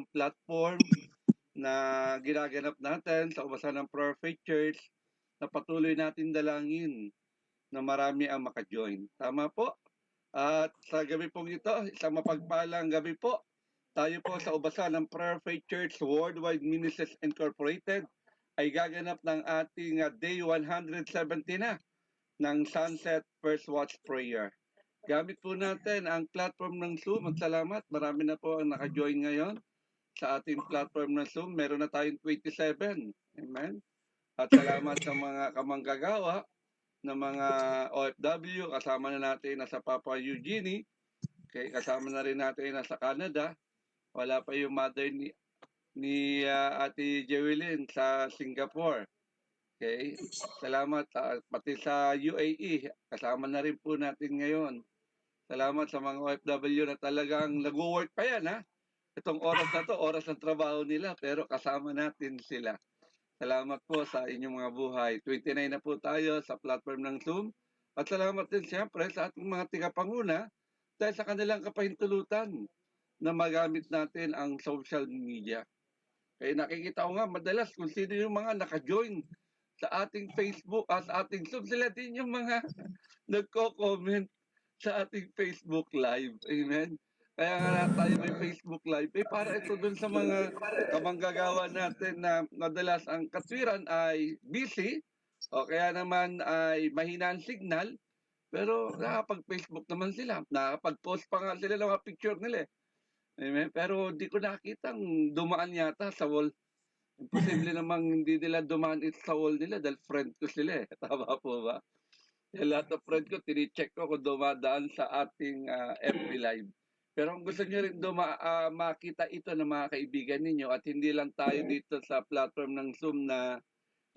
itong platform na ginaganap natin sa Ubasan ng Prayer Faith Church na patuloy natin dalangin na marami ang maka-join. Tama po? At sa gabi pong ito, isang mapagpalang gabi po. Tayo po sa Ubasan ng Prayer Faith Church Worldwide Ministries Incorporated ay gaganap ng ating Day 170 na ng Sunset First Watch Prayer. Gamit po natin ang platform ng Zoom. Salamat. Marami na po ang naka-join ngayon sa ating platform ng Zoom. Meron na tayong 27. Amen. At salamat sa mga kamanggagawa ng mga OFW. Kasama na natin nasa Papua New Guinea. Okay, kasama na rin natin nasa Canada. Wala pa yung mother ni Ate Jewelyn sa Singapore. Okay, salamat. Pati sa UAE, kasama na rin po natin ngayon. Salamat sa mga OFW na talagang nag-work pa yan, ha? Itong oras na to, oras ng trabaho nila, pero kasama natin sila. Salamat po sa inyong mga buhay. 29 na po tayo sa platform ng Zoom. At salamat din siyempre sa ating mga tigapanguna dahil sa kanilang kapahintulutan na magamit natin ang social media. Kaya nakikita ko nga madalas kung sino yung mga naka-join sa ating Facebook, sa ating Zoom. Sila din yung mga nagko-comment sa ating Facebook Live. Amen? Kaya nga tayo may Facebook Live. Para ito dun sa mga kamanggagawa natin na madalas ang katwiran ay busy o kaya naman ay mahina ang signal. Pero nakapag-Facebook naman sila. Nakapag-post pa nga sila ng mga picture nila. Amen? Pero di ko nakitang dumaan yata sa wall. Imposible namang hindi nila dumaan sa wall nila dahil friend ko sila. Tama po ba? Yung lahat ng friend ko, tinicheck ko kung dumadaan sa ating FB Live. Pero kung gusto nyo rin makita ito ng mga kaibigan ninyo at hindi lang tayo dito sa platform ng Zoom na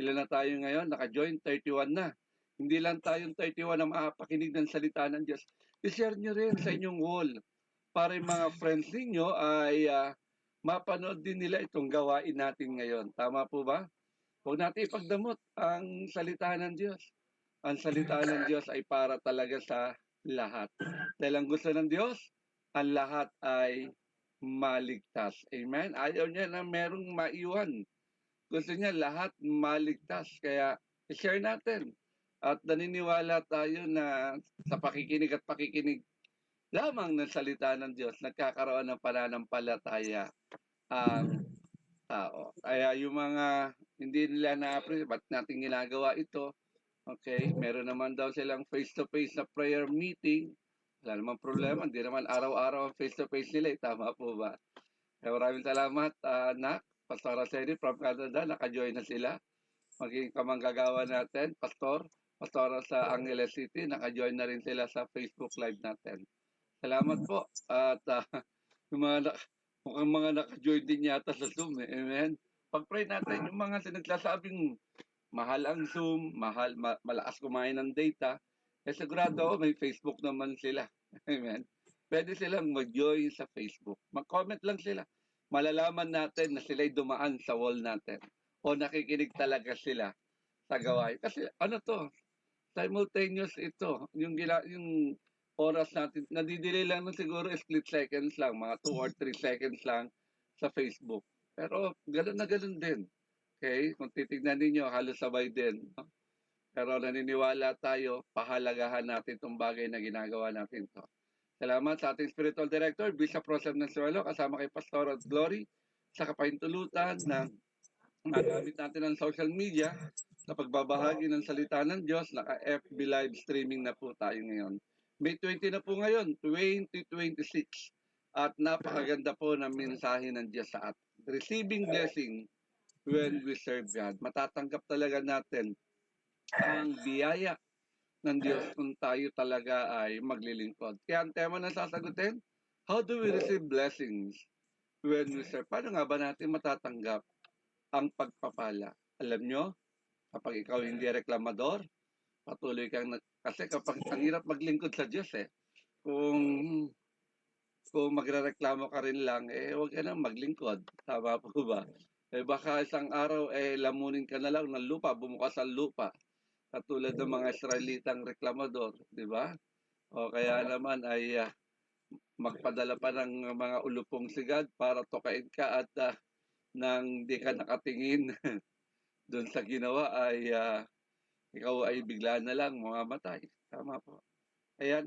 ilan na tayo ngayon, naka-join, 31 na. Hindi lang tayong 31 na makapakinig ng salita ng Diyos. I-share nyo rin sa inyong wall para yung mga friends ninyo ay mapanood din nila itong gawain natin ngayon. Tama po ba? Huwag natin ipagdamot ang salita ng Diyos. Ang salita ng Diyos ay para talaga sa lahat. Dahil ang gusto ng Diyos, ang lahat ay maligtas. Amen? Ayaw niya na merong maiwan. Gusto niya lahat maligtas. Kaya i-share natin. At naniniwala tayo na sa pakikinig at pakikinig lamang ng salita ng Diyos, nagkakaroon ng pananampalataya ang tao. Kaya yung mga hindi nila na-appreciate, ba't natin ginagawa ito? Okay, meron naman daw silang face-to-face na prayer meeting. Wala namang problema, hindi naman araw-araw ang face-to-face nila. Tama po ba? Kaya maraming salamat, Nak, Pastor Araceli from Canada. Naka-join na sila. Maging kamanggagawa natin, Pastora sa Angeles City. Naka-join na rin sila sa Facebook Live natin. Salamat po. At yung mukhang mga naka-join din yata sa Zoom. Amen. Pag-pray natin yung mga sinagsasabing mahal ang Zoom, malakas kumain ng data, sigurado ako may Facebook naman sila. Amen. Pwede silang mag-join sa Facebook. Mag-comment lang sila. Malalaman natin na sila'y dumaan sa wall natin o nakikinig talaga sila sa gawain. Kasi ano to, simultaneous ito. Yung oras natin, nadidelay lang ng siguro split seconds lang, mga 2 or 3 seconds lang sa Facebook. Pero gano'n na gano'n din. Okay? Kung titignan ninyo, halos sabay din. Pero naniniwala tayo, pahalagahan natin itong bagay na ginagawa natin to. Salamat sa ating spiritual director, Bishop Rosem Nansuelo, kasama kay Pastor Glory, sa kapahintulutan na magamit natin ang social media sa pagbabahagi ng salita ng Diyos. Naka-FB live streaming na po tayo ngayon. May 20 na po ngayon, 2026. At napakaganda po ng mensahe ng Diyos sa atin. Receiving blessing when we serve God. Matatanggap talaga natin ang biyaya ng Diyos kung tayo talaga ay maglilingkod. Kaya ang tema na sasagutin, how do we receive blessings when we serve? Paano nga ba natin matatanggap ang pagpapala? Alam nyo, kapag ikaw hindi reklamador, patuloy kang kasi kapag ang hirap maglingkod sa Diyos kung magrereklamo ka rin lang, huwag ka nang maglingkod. Tama po ba? Baka isang araw, lamunin ka na lang ng lupa, bumukas ang lupa. Katulad ng mga Israelitang reklamador, di ba? O kaya naman ay magpadala pa ng mga ulupong sigad para tukain ka at nang di ka nakatingin doon sa ginawa ay ikaw ay bigla na lang mamamatay. Tama po. Kaya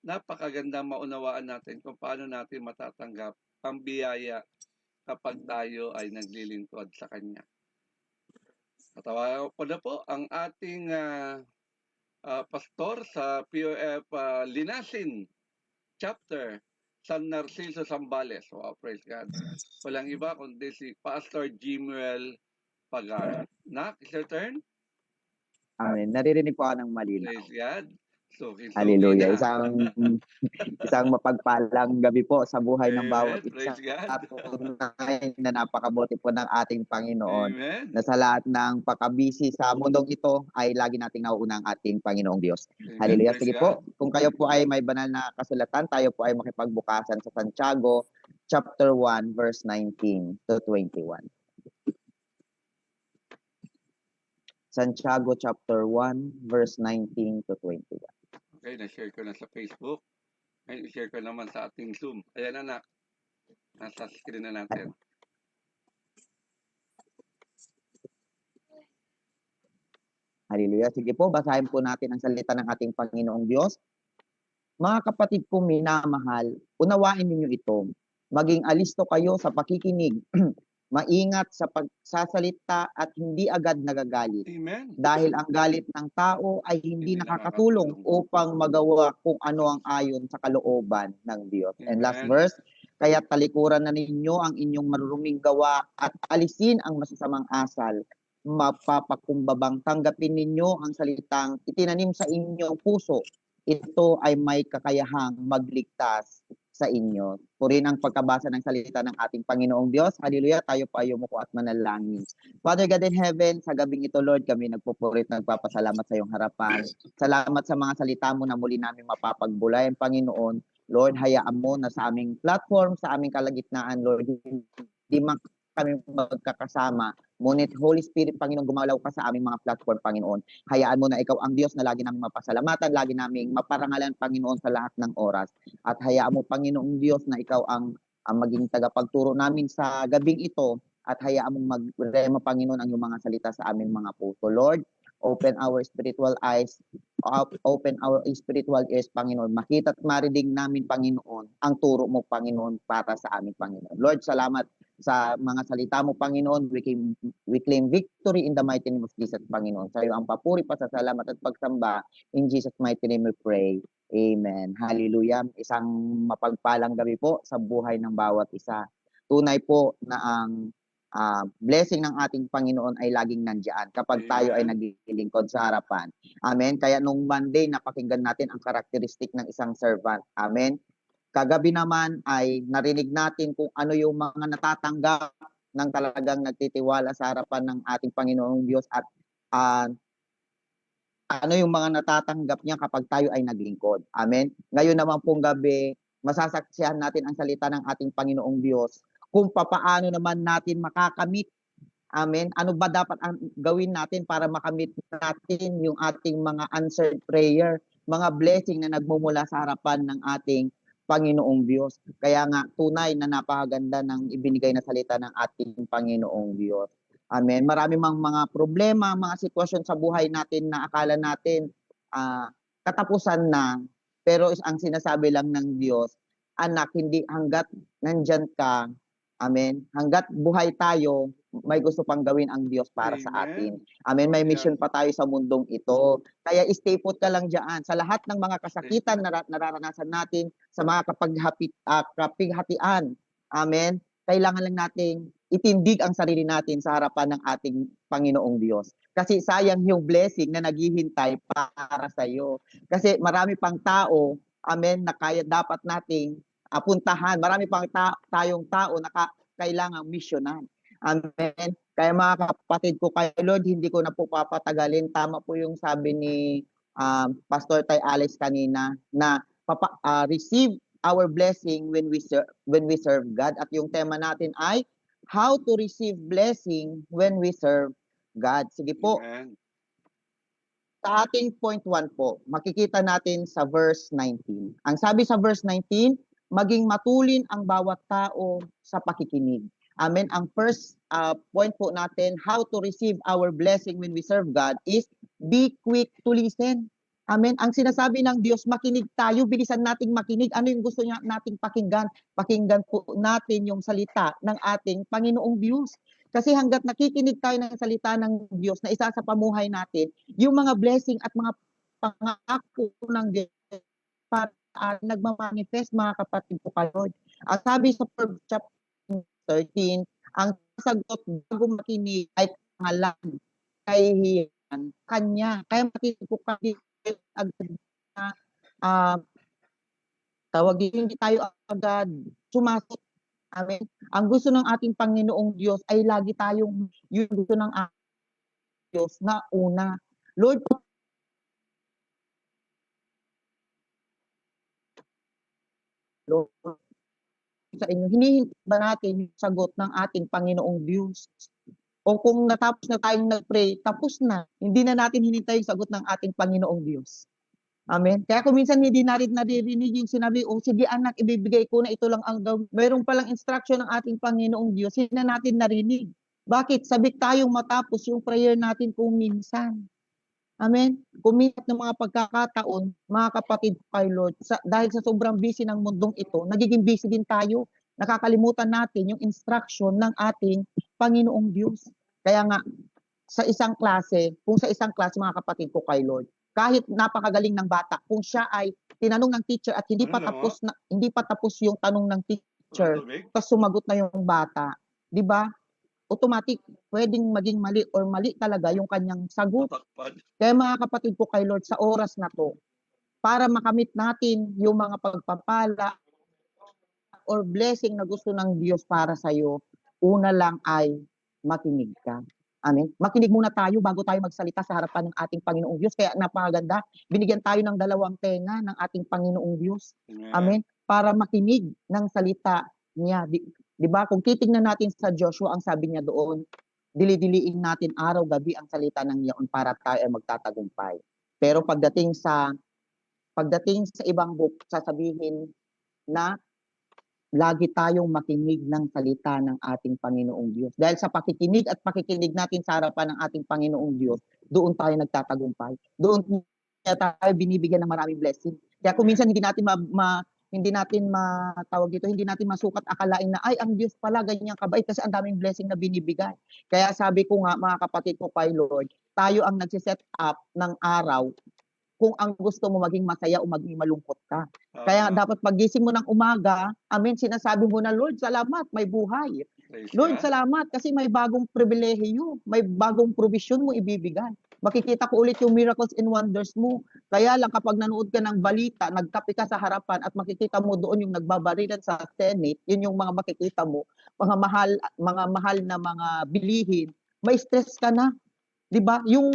napakaganda maunawaan natin kung paano natin matatanggap ang biyaya kapag tayo ay naglilingkod sa Kanya. Katawagan ko na po ang ating pastor sa POF Linasin Chapter, San Narciso Zambales. Wow, praise God. Walang iba kundi si Pastor Jimuel Pagar. Nak, is your turn? Amen. Naririnig po ako ng malinaw. Praise God. Suki-suki Hallelujah. na. Isang mapagpalang gabi po sa buhay ng bawat Amen. Praise isa. God. Tunay na napakabuti po ng ating Panginoon. Amen. Na sa lahat ng pagkabisi sa mundong ito ay lagi nating nauuna ang ating Panginoong Diyos. Amen. Hallelujah. Praise Sige God. po, kung kayo po ay may banal na kasulatan, tayo po ay makipagbukasan sa Santiago chapter 1 verse 19 to 21. Santiago chapter 1 verse 19 to 21. Okay, na-share ko na sa Facebook. Ay, i-share ko naman sa ating Zoom. Ayan, anak. Nasa screen na natin. Hallelujah. Sige po, basahin po natin ang salita ng ating Panginoong Diyos. Mga kapatid kong minamahal, unawain ninyo ito. Maging alisto kayo sa pakikinig. Maingat sa pagsasalita at hindi agad nagagalit. Amen. Dahil ang galit ng tao ay hindi nakakatulong upang magawa kung ano ang ayon sa kalooban ng Diyos. Amen. And last verse, kaya talikuran na ninyo ang inyong maruruming gawa at alisin ang masasamang asal. Mapapakumbabang tanggapin ninyo ang salitang itinanim sa inyong puso. Ito ay may kakayahang magligtas sa inyo. Purihin ang pagkabasa ng salita ng ating Panginoong Diyos. Hallelujah. Tayo pa ay umuko at manalangin. Father God in heaven, sa gabing ito, Lord, kami nagpupurit, nagpapasalamat sa iyong harapan. Salamat sa mga salita mo na muli namin mapapagbulayan, Panginoon. Lord, hayaan mo na sa aming platform, sa aming kalagitnaan, Lord, hindi man kami magkakasama. Ngunit, Holy Spirit, Panginoon, gumalaw ka sa aming mga platform, Panginoon. Hayaan mo na ikaw ang Diyos na lagi naming mapasalamatan, lagi naming maparangalan, Panginoon, sa lahat ng oras. At hayaan mo, Panginoong Diyos, na ikaw ang maging tagapagturo namin sa gabing ito at hayaan mong mag-rema, Panginoon, ang iyong mga salita sa aming mga puso. Lord, open our spiritual eyes, open our spiritual ears, Panginoon. Makita at marinig namin, Panginoon, ang turo mo, Panginoon, para sa aming Panginoon. Lord, salamat sa mga salita mo, Panginoon. We claim victory in the mighty name of Jesus, Panginoon. Sa iyo ang papuri, pasasalamat at pagsamba. In Jesus' mighty name we pray. Amen. Hallelujah. Isang mapagpalang gabi po sa buhay ng bawat isa. Tunay po na ang blessing ng ating Panginoon ay laging nandiyan kapag tayo ay naglilingkod sa harapan. Amen. Kaya nung Monday, napakinggan natin ang karakteristik ng isang servant. Amen. Kagabi naman ay narinig natin kung ano yung mga natatanggap ng talagang nagtitiwala sa harapan ng ating Panginoong Diyos at ano yung mga natatanggap niya kapag tayo ay naglingkod. Amen. Ngayon naman pong gabi, masasaksihan natin ang salita ng ating Panginoong Diyos kung papaano naman natin makakamit. Amen. Ano ba dapat ang gawin natin para makamit natin yung ating mga answered prayer, mga blessing na nagmumula sa harapan ng ating Panginoong Diyos. Kaya nga, tunay na napakaganda ng ibinigay na salita ng ating Panginoong Diyos. Amen. Marami mang mga problema, mga sitwasyon sa buhay natin na akala natin katapusan na, pero ang sinasabi lang ng Diyos, anak, hindi hanggat nandyan ka, amen, hanggat buhay tayo, may gusto pang gawin ang Diyos para sa atin. Amen. May mission pa tayo sa mundong ito. Kaya stay put ka lang dyan. Sa lahat ng mga kasakitan na nararanasan natin, sa mga kapighatian, amen, kailangan lang nating itindig ang sarili natin sa harapan ng ating Panginoong Diyos. Kasi sayang yung blessing na naghihintay para sa iyo. Kasi marami pang tao, amen, na kaya dapat nating puntahan. Marami pang tayong tao na kailangang misyonan. Amen. Kaya mga kapatid ko kay Lord, hindi ko na po papatagalin. Tama po yung sabi ni Pastor Tay Alex kanina na receive our blessing when we serve God. At yung tema natin ay how to receive blessing when we serve God. Sige po. Amen. Sa ating point 1 po, makikita natin sa verse 19. Ang sabi sa verse 19, maging matulin ang bawat tao sa pakikinig. Amen. Ang first point po natin, how to receive our blessing when we serve God is be quick to listen. Amen. Ang sinasabi ng Diyos, makinig tayo, bilisan nating makinig. Ano yung gusto niya nating pakinggan? Pakinggan po natin yung salita ng ating Panginoong Diyos. Kasi hanggat nakikinig tayo ng salita ng Diyos na isa sa pamuhay natin, yung mga blessing at mga pangako ng Diyos para nagmamanifest, mga kapatid ko kayo. Ang sabi sa Proverbs chapter 13, ang sagot bago makinig ay pangalan, kahihiyan, kanya. Kaya makinig ko kayo agad na tawag hindi tayo agad sumasot. Amen. Ang gusto ng ating Panginoong Diyos ay lagi tayong yung gusto ng Diyos na una. Lord, sa inyo, hinihintay ba natin yung sagot ng ating Panginoong Diyos? O kung natapos na tayong nag-pray, tapos na. Hindi na natin hinintay yung sagot ng ating Panginoong Diyos. Amen. Kaya kung minsan hindi natin naririnig yung sinabi, sige anak, ibibigay ko na ito lang ang gawin. Mayroon palang instruction ng ating Panginoong Diyos, hindi na natin narinig. Bakit? Sabik tayong matapos yung prayer natin kung minsan. Amen. Kuminat ng mga pagkakataon, mga kapatid kay Lord, dahil sa sobrang busy ng mundong ito, nagiging busy din tayo. Nakakalimutan natin yung instruction ng ating Panginoong Diyos. Kaya nga, sa isang klase, kung sa isang klase mga kapatid ko kay Lord, kahit napakagaling ng bata, kung siya ay tinanong ng teacher at hindi pa tapos yung tanong ng teacher, tapos sumagot na yung bata, 'di ba? Automatic pwedeng maging mali or mali talaga yung kanyang sagot. Kaya mga kapatid ko kay Lord, sa oras na to, para makamit natin yung mga pagpapala or blessing na gusto ng Diyos para sa iyo, una lang ay makinig ka. Amen. Makinig muna tayo bago tayo magsalita sa harapan ng ating Panginoong Diyos. Kaya napakaganda, binigyan tayo ng dalawang tenga ng ating Panginoong Diyos. Amen. Para makinig ng salita niya. Di ba? Kung titingnan natin sa Joshua, ang sabi niya doon, dili-diliin natin araw-gabi ang salita ng Yaon para tayo ay magtatagumpay. Pero pagdating sa ibang book, sasabihin na lagi tayong makinig ng salita ng ating Panginoong Diyos. Dahil sa pakikinig at pakikinig natin sa harapan ng ating Panginoong Diyos, doon tayo nagtatagumpay. Doon tayo binibigyan ng maraming blessing. Kaya kung minsan hindi natin masukat akalain na ay ang Diyos pala ganyan kabait kasi ang daming blessing na binibigay. Kaya sabi ko nga mga kapatid ko kay Lord, tayo ang nagsiset up ng araw kung ang gusto mo maging masaya o maging malungkot ka. Kaya dapat paggising mo ng umaga, amen, sinasabi mo na, Lord, salamat, may buhay. Lord, salamat kasi may bagong pribilehiyo, may bagong provision mo ibibigay. Makikita ko ulit yung miracles and wonders mo. Kaya lang kapag nanood ka ng balita, nagkape ka sa harapan at makikita mo doon yung nagbabarilan sa Senate, yun yung mga makikita mo, mga mahal na mga bilihin, may stress ka na. 'Di ba? Yung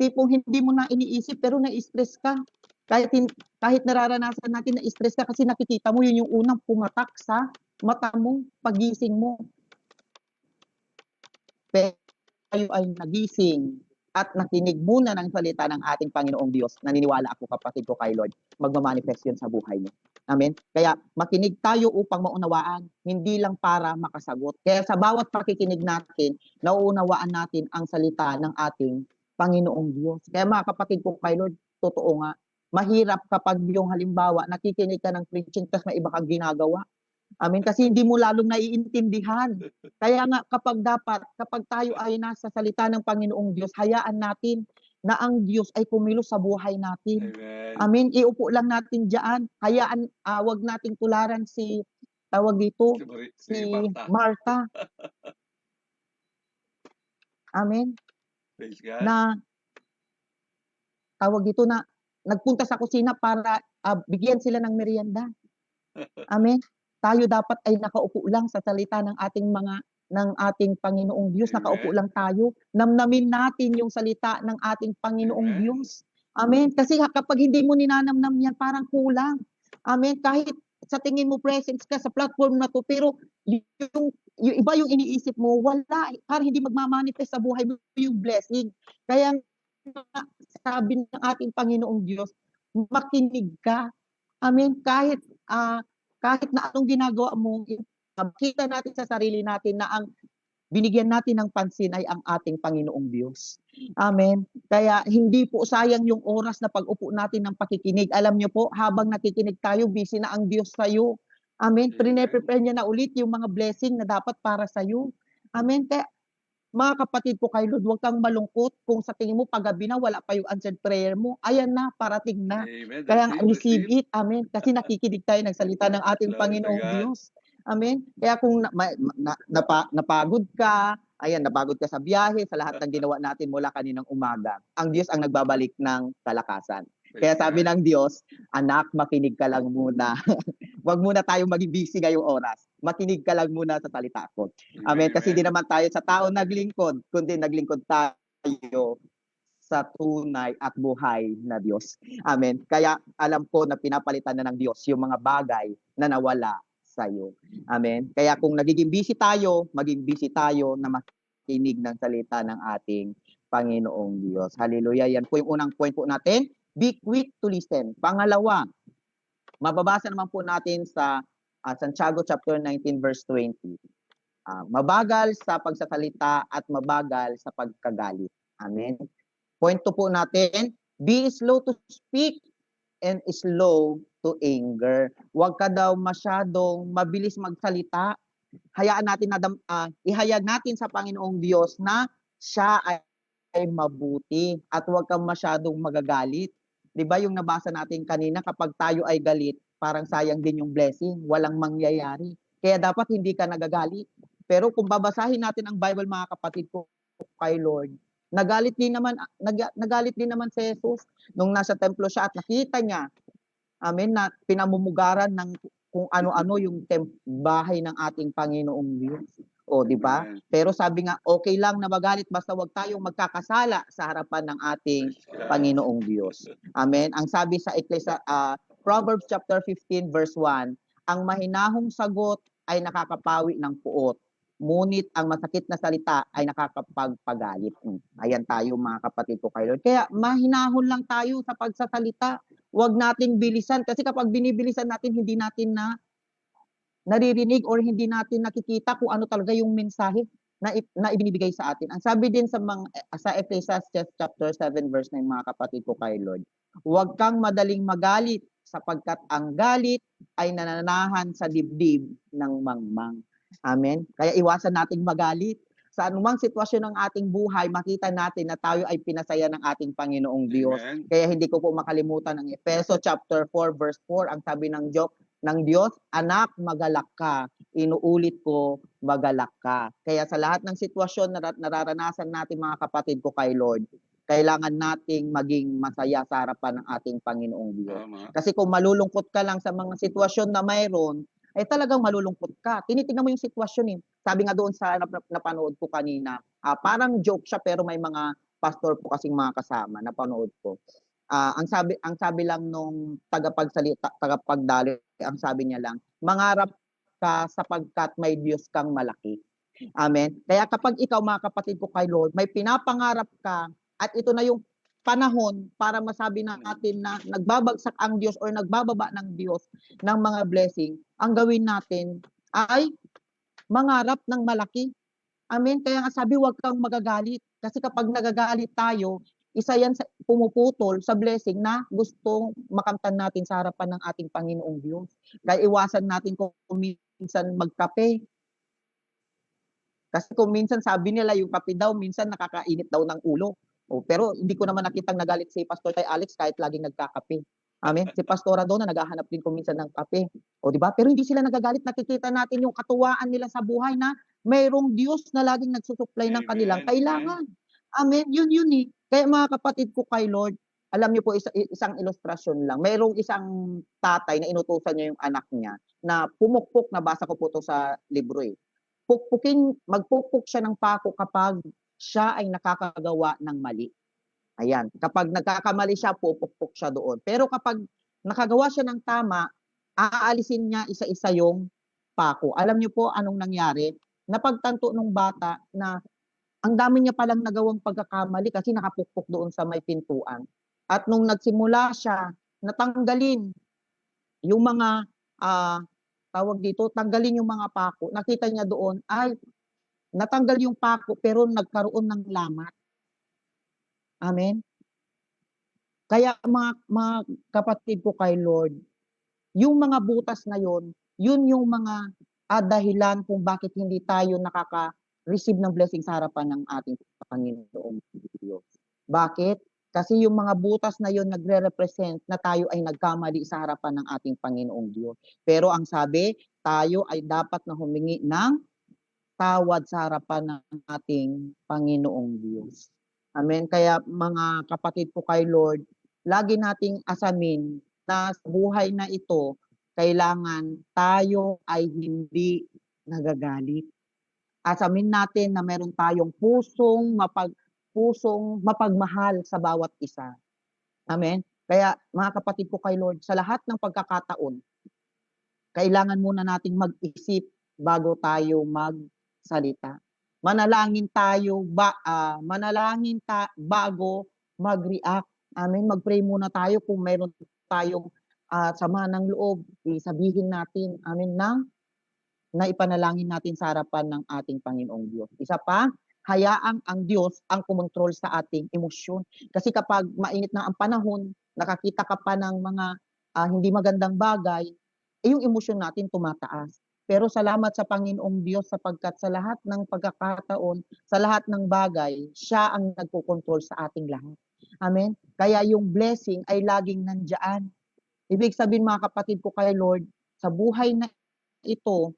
tipong hindi mo na iniisip pero na-stress ka. Kahit nararanasan natin na stress ka kasi nakikita mo yun yung unang pumatak sa mata mo, pagising mo. Pero tayo ay nagising at nakinig muna ng salita ng ating Panginoong Diyos. Naniniwala ako kapatid ko kay Lord, magmamanifest yun sa buhay mo. Amen? Kaya makinig tayo upang maunawaan, hindi lang para makasagot. Kaya sa bawat pakikinig natin, nauunawaan natin ang salita ng ating Panginoong Diyos. Kaya mga kapatid ko kay Lord, totoo nga, mahirap kapag yung halimbawa, nakikinig ka ng preaching tapos may iba kang ginagawa. Amen. Kasi hindi mo lalong naiintindihan. Kaya nga kapag tayo ay nasa salita ng Panginoong Diyos, hayaan natin na ang Diyos ay kumilos sa buhay natin. Amen. Iupo lang natin diyan. Hayaan, wag nating tularan si Martha. Amen. Na na nagpunta sa kusina para bigyan sila ng merienda. Amen. Tayo dapat ay nakaupo lang sa salita ng ating Panginoong Diyos. Nakaupo lang tayo. Namnamin natin yung salita ng ating Panginoong Diyos. Amen. Kasi kapag hindi mo ninanamnam yan, parang kulang. Amen. Kahit sa tingin mo presence ka sa platform na to, pero yung iba yung iniisip mo, wala. Parang hindi magmamanifest sa buhay mo yung blessing. Kaya sabi ng ating Panginoong Diyos, makinig ka. Amen. Kahit na anong ginagawa mo, makita natin sa sarili natin na ang binigyan natin ng pansin ay ang ating Panginoong Diyos. Amen. Kaya hindi po sayang yung oras na pag-upo natin ng pakikinig. Alam niyo po, habang nakikinig tayo, busy na ang Diyos sa'yo. Amen. Prepare niya na ulit yung mga blessing na dapat para sa'yo. Amen. Kaya mga kapatid ko kay Lord, huwag kang malungkot kung sa tingin mo paggabi na wala pa yung answered prayer mo. Ayan na, parating na. Amen. Kaya Receive. receive it. Amen. Kasi nakikinig tayo ng salita ng ating Glory to Panginoong God. Diyos. Amen. Kaya kung napagod ka, ayan, napagod ka sa biyahe, sa lahat ng ginawa natin mula kaninang umaga, ang Diyos ang nagbabalik ng kalakasan. Kaya sabi ng Diyos, anak, makinig ka lang muna. Huwag muna tayong maging busy ngayong oras. Makinig ka lang muna sa salita ko. Amen. Kasi di naman tayo sa tao naglingkod, kundi naglingkod tayo sa tunay at buhay na Diyos. Amen. Kaya alam ko na pinapalitan na ng Diyos yung mga bagay na nawala sa iyo. Amen. Kaya kung nagiging busy tayo, maging busy tayo na makinig ng salita ng ating Panginoong Diyos. Hallelujah. Yan po yung unang point po natin. Be quick to listen. Pangalawa, mababasa naman po natin sa Santiago chapter 19 verse 20. Mabagal sa pagsasalita at mabagal sa pagkagalit. Amen. Point 2 po natin, be slow to speak and slow to anger. Huwag ka daw masyadong mabilis magsalita. Hayaan natin na ihayag natin sa Panginoong Diyos na siya ay mabuti at huwag kang masyadong magagalit. 'Di ba yung nabasa natin kanina, kapag tayo ay galit, parang sayang din yung blessing, walang mangyayari. Kaya dapat hindi ka nagagalit. Pero kung babasahin natin ang Bible, mga kapatid ko kay Lord, nagalit din naman si Jesus nung nasa templo siya at nakita niya, amen, na pinamumugaran ng kung ano-ano yung bahay ng ating Panginoong Diyos. O, di ba? Pero sabi nga, okay lang na magalit basta wag tayong magkakasala sa harapan ng ating Panginoong Diyos. Amen. Ang sabi sa Proverbs chapter 15 verse 1, ang mahinahong sagot ay nakakapawi ng puot. Ngunit ang masakit na salita ay nakakapagpagalit. Ayan tayo, mga kapatid ko kay Lord. Kaya mahinahon lang tayo sa pagsasalita. Huwag nating bilisan kasi kapag binibilisan natin, hindi natin naririnig or hindi natin nakikita kung ano talaga yung mensahe na ibinibigay sa atin. Ang sabi din sa Ecclesiastes chapter 7 verse 9, mga kapatid ko kay Lord, huwag kang madaling magalit sapagkat ang galit ay nananahan sa dibdib ng mangmang. Amen. Kaya iwasan nating magalit. Sa anumang sitwasyon ng ating buhay, makita natin na tayo ay pinasaya ng ating Panginoong Diyos. Amen. Kaya hindi ko po makalimutan ang Efeso chapter 4 verse 4, ang sabi ng Diyos, anak, magalak ka. Inuulit ko, magalak ka. Kaya sa lahat ng sitwasyon na nararanasan natin, mga kapatid ko kay Lord, kailangan nating maging masaya sa harapan ng ating Panginoong Diyos. Kasi kung malulungkot ka lang sa mga sitwasyon na mayroon, ay talagang malulungkot ka. Tinitingnan mo yung sitwasyon eh. Sabi nga doon sa napanood ko kanina, parang joke siya pero may mga pastor po kasing mga kasama, napanood ko. Ang sabi lang nung tagapagdalo, ang sabi niya lang, mangarap ka sapagkat may Diyos kang malaki. Amen. Kaya kapag ikaw, mga kapatid ko kay Lord, may pinapangarap ka at ito na yung panahon para masabi natin na nagbabagsak ang Diyos or nagbababa ng Diyos ng mga blessing, ang gawin natin ay mangarap ng malaki. Amen. Kaya nga sabi, huwag kang magagalit. Kasi kapag nagagalit tayo, isa yan sa pumuputol sa blessing na gustong makamtan natin sa harapan ng ating Panginoong Diyos. Kaya iwasan natin kung minsan magkape. Kasi kung minsan sabi nila yung kape daw, minsan nakakainit daw ng ulo. Pero hindi ko naman nakitang nagalit si Pastor Tay Alex kahit laging nagkakape. Amen. Si Pastora Donna naghahanap din kung minsan ng kape. Di ba? Pero hindi sila nagagalit. Nakikita natin yung katuwaan nila sa buhay na mayroong Diyos na laging nagsusupply ng kanilang kailangan. Amen. Yun eh. Kaya mga kapatid ko kay Lord, alam niyo po, isang ilustrasyon lang. Mayroong isang tatay na inutusan niya yung anak niya na pumukpok, nabasa ko po to sa libro eh. Magpukpok siya ng pako kapag siya ay nakakagawa ng mali. Ayan, kapag nagkakamali siya, pupukpok siya doon. Pero kapag nakagawa siya ng tama, aalisin niya isa-isa yung pako. Alam niyo po anong nangyari? Napagtanto nung bata na ang dami niya palang nagawang pagkakamali kasi nakapukpok doon sa may pintuan. At nung nagsimula siya natanggalin yung mga tawag dito, tanggalin yung mga pako. Nakita niya doon ay natanggal yung pako pero nagkaroon ng lamat. Amen. Kaya mga kapatid ko kay Lord, yung mga butas na yun yung mga dahilan kung bakit hindi tayo nakaka-receive ng blessing sa harapan ng ating Panginoong Diyos. Bakit? Kasi yung mga butas na yun nagre-represent na tayo ay nagkamali sa harapan ng ating Panginoong Diyos. Pero ang sabi, tayo ay dapat na humingi ng tawad sa harapan ng ating Panginoong Diyos. Amen. Kaya mga kapatid ko kay Lord, lagi nating asamin na sa buhay na ito, kailangan tayo ay hindi nagagalit. Asamin natin na meron tayong pusong mapagmahal sa bawat isa. Amen. Kaya mga kapatid ko kay Lord, sa lahat ng pagkakataon, kailangan muna nating mag-isip bago tayo magsalita. Manalangin tayo bago mag-react. Amen. Mag-pray muna tayo kung meron tayong sama ng loob, sabihin natin, amen, na ipanalangin natin sa harapan ng ating Panginoong Diyos. Isa pa, hayaang ang Diyos ang kumontrol sa ating emosyon. Kasi kapag mainit na ang panahon, nakakita ka pa ng mga hindi magandang bagay, yung emosyon natin tumataas. Pero salamat sa Panginoong Diyos sapagkat sa lahat ng pagkakataon, sa lahat ng bagay, siya ang nagkokontrol sa ating lahat. Amen? Kaya yung blessing ay laging nandiyan. Ibig sabihin mga kapatid ko kay Lord, sa buhay na ito,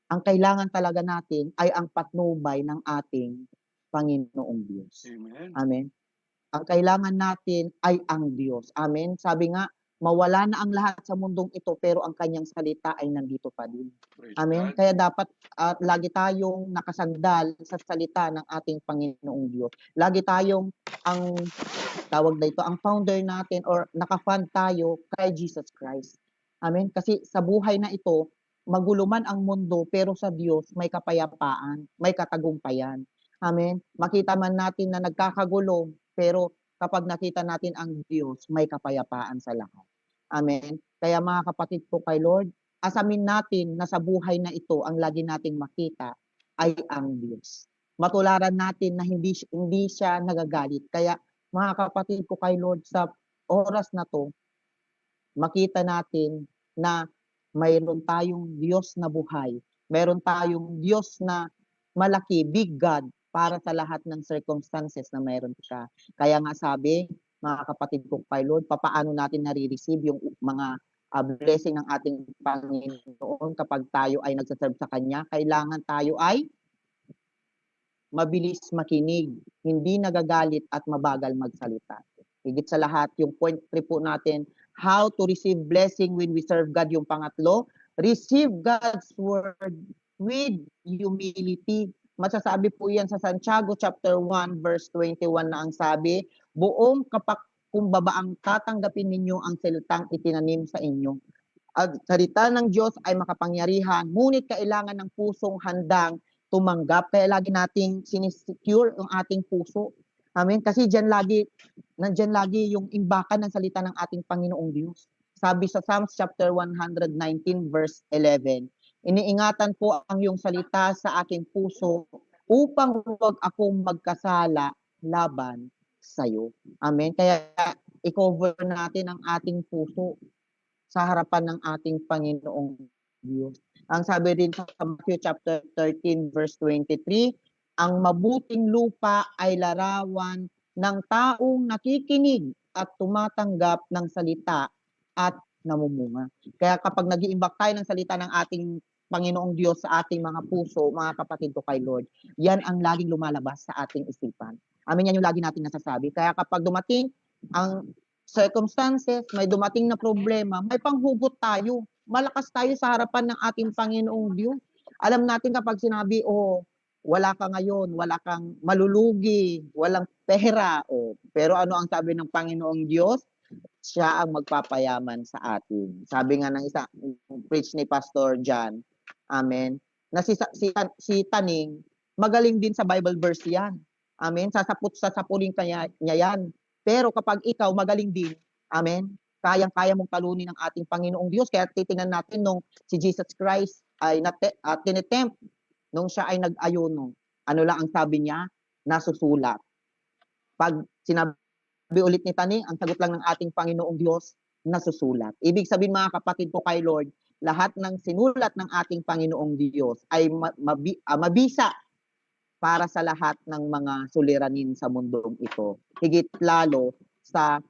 ang kailangan talaga natin ay ang patnubay ng ating Panginoong Diyos. Amen. Amen. Ang kailangan natin ay ang Diyos. Amen. Sabi nga, mawala na ang lahat sa mundong ito pero ang kanyang salita ay nandito pa din. Praise Amen. God. Kaya dapat lagi tayong nakasandal sa salita ng ating Panginoong Diyos. Lagi tayong ang founder natin or nakafund tayo kay Jesus Christ. Amen. Kasi sa buhay na ito, magulo man ang mundo pero sa Diyos may kapayapaan, may katagumpayan. Amen. Makita man natin na nagkakagulo pero kapag nakita natin ang Diyos, may kapayapaan sa lahat. Amen. Kaya mga kapatid ko kay Lord, asamin natin na sa buhay na ito, ang lagi nating makita ay ang Diyos. Matularan natin na hindi siya nagagalit. Kaya mga kapatid ko kay Lord, sa oras na to, makita natin na mayroon tayong Diyos na buhay. Mayroon tayong Diyos na malaki, big God, para sa lahat ng circumstances na mayroon siya. Kaya nga sabi, mga kapatid ko kay Lord, papaano natin nare-receive yung mga blessing ng ating Panginoon kapag tayo ay nagsaserve sa Kanya? Kailangan tayo ay mabilis makinig, hindi nagagalit at mabagal magsalita. Higit sa lahat, yung point 3 po natin, how to receive blessing when we serve God. Yung pangatlo, receive God's word with humility. Masasabi po yan sa Santiago chapter 1 verse 21 na ang sabi, buong kapakkumbabaang tatanggapin ninyo ang salitang itinanim sa inyo. Ang salita ng Diyos ay makapangyarihan, ngunit kailangan ng pusong handang tumanggap. Kaya lagi nating sinisecure yung ating puso. Amen. Kasi nandyan lagi yung imbakan ng salita ng ating Panginoong Diyos. Sabi sa Psalms chapter 119 verse 11, iniingatan ko ang iyong salita sa aking puso upang huwag akong magkasala laban sa iyo. Amen. Kaya i-cover natin ang ating puso sa harapan ng ating Panginoong Diyos. Ang sabi din sa Matthew chapter 13 verse 23, ang mabuting lupa ay larawan ng taong nakikinig at tumatanggap ng salita at namumunga. Kaya kapag nag-iimbak tayo ng salita ng ating Panginoong Diyos sa ating mga puso, mga kapatid ko kay Lord, yan ang laging lumalabas sa ating isipan. Amin, yan yung lagi natin nasasabi. Kaya kapag dumating ang circumstances, may dumating na problema, may panghugot tayo. Malakas tayo sa harapan ng ating Panginoong Diyos. Alam natin kapag sinabi, wala ka ngayon, wala kang malulugi, walang pera. Pero ano ang sabi ng Panginoong Diyos? Siya ang magpapayaman sa atin. Sabi nga ng preach ni Pastor John, amen, na si Taning, magaling din sa Bible verse yan. Amen? Sasapulin kaya niya yan. Pero kapag ikaw magaling din, amen, kayang-kaya mong talunin ang ating Panginoong Diyos. Kaya titingnan natin nung si Jesus Christ ay tinetempt, nung siya ay nag-ayuno. Ano lang ang sabi niya? Nasusulat. Pag sinabi ulit ni Taning, ang sagot lang ng ating Panginoong Diyos, nasusulat. Ibig sabihin mga kapatid ko kay Lord, lahat ng sinulat ng ating Panginoong Diyos ay mabisa para sa lahat ng mga suliranin sa mundong ito. Higit lalo sa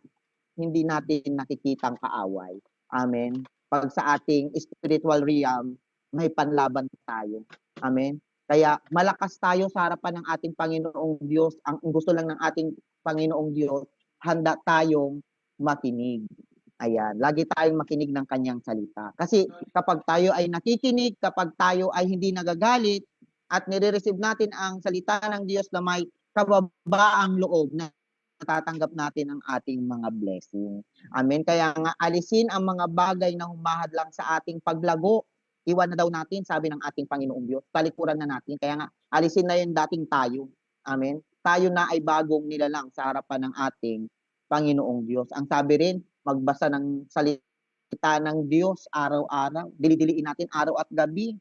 hindi natin nakikitang kaaway. Amen. Pag sa ating spiritual realm, may panlaban tayo. Amen. Kaya malakas tayo sa harapan ng ating Panginoong Diyos. Ang gusto lang ng ating Panginoong Diyos, handa tayong makinig. Ayan, lagi tayong makinig ng kanyang salita. Kasi kapag tayo ay nakikinig, kapag tayo ay hindi nagagalit, at nire-receive natin ang salita ng Diyos na may kababaang loob na natatanggap natin ang ating mga blessing. Amen. Kaya nga alisin ang mga bagay na humahadlang sa ating paglago. Iwan na daw natin, sabi ng ating Panginoong Diyos. Talikuran na natin. Kaya nga alisin na yung dating tayo. Amen. Tayo na ay bagong nilalang sa harapan ng ating Panginoong Diyos. Ang sabi rin, magbasa ng salita ng Diyos araw-araw. Dili-diliin natin araw at gabi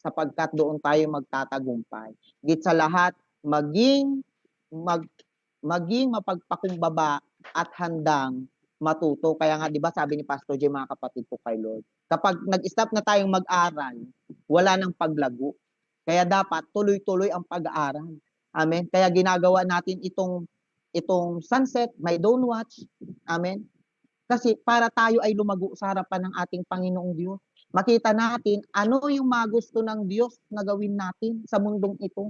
sapagkat doon tayo magtatagumpay. Higit sa lahat, maging mapagpakumbaba at handang matuto. Kaya nga, di ba, sabi ni Pastor J, mga kapatid ko kay Lord, kapag nag-stop na tayong mag-aral, wala nang paglago. Kaya dapat tuloy-tuloy ang pag-aaral. Amen. Kaya ginagawa natin itong sunset, my dawn watch. Amen. Kasi para tayo ay lumago sa harapan ng ating Panginoong Diyos. Makita natin ano yung magusto ng Diyos na gawin natin sa mundong ito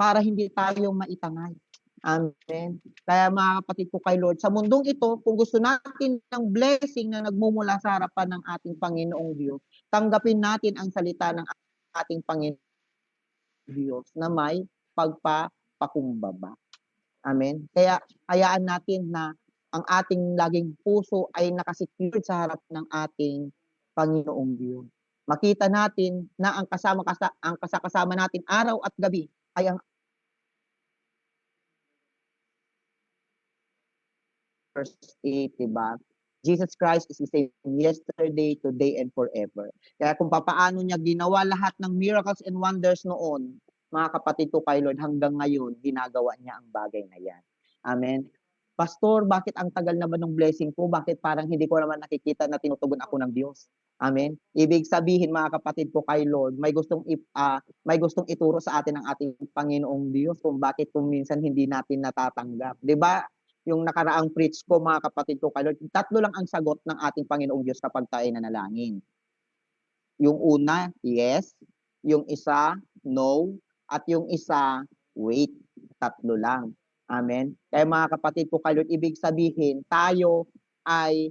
para hindi tayo maitangay. Amen. Kaya mga kapatid ko kay Lord, sa mundong ito, kung gusto natin ng blessing na nagmumula sa harapan ng ating Panginoong Diyos, tanggapin natin ang salita ng ating Panginoong Diyos na may pagpapakumbaba. Amen. Kaya hayaan natin na ang ating laging puso ay nakasecure sa harap ng ating Panginoong Diyos. Makita natin na ang kasama natin araw at gabi ay ang verse 8, diba? Jesus Christ is the same yesterday, today, and forever. Kaya kung papaano niya ginawa lahat ng miracles and wonders noon, mga kapatid ko kay Lord, hanggang ngayon, ginagawa niya ang bagay na yan. Amen. Pastor, bakit ang tagal naman ng blessing ko? Bakit parang hindi ko naman nakikita na tinutugon ako ng Diyos? Amen. Ibig sabihin, mga kapatid ko kay Lord, may gustong ituro sa atin ng ating Panginoong Diyos kung bakit kung minsan hindi natin natatanggap. 'Di ba? Yung nakaraang preach ko, mga kapatid ko kay Lord, 3 lang ang sagot ng ating Panginoong Diyos kapag tayo nanalangin. Yung una, yes. Yung isa, no. At yung isa, wait. 3 lang. Amen. Kaya mga kapatid ko kay Lord, ibig sabihin, tayo ay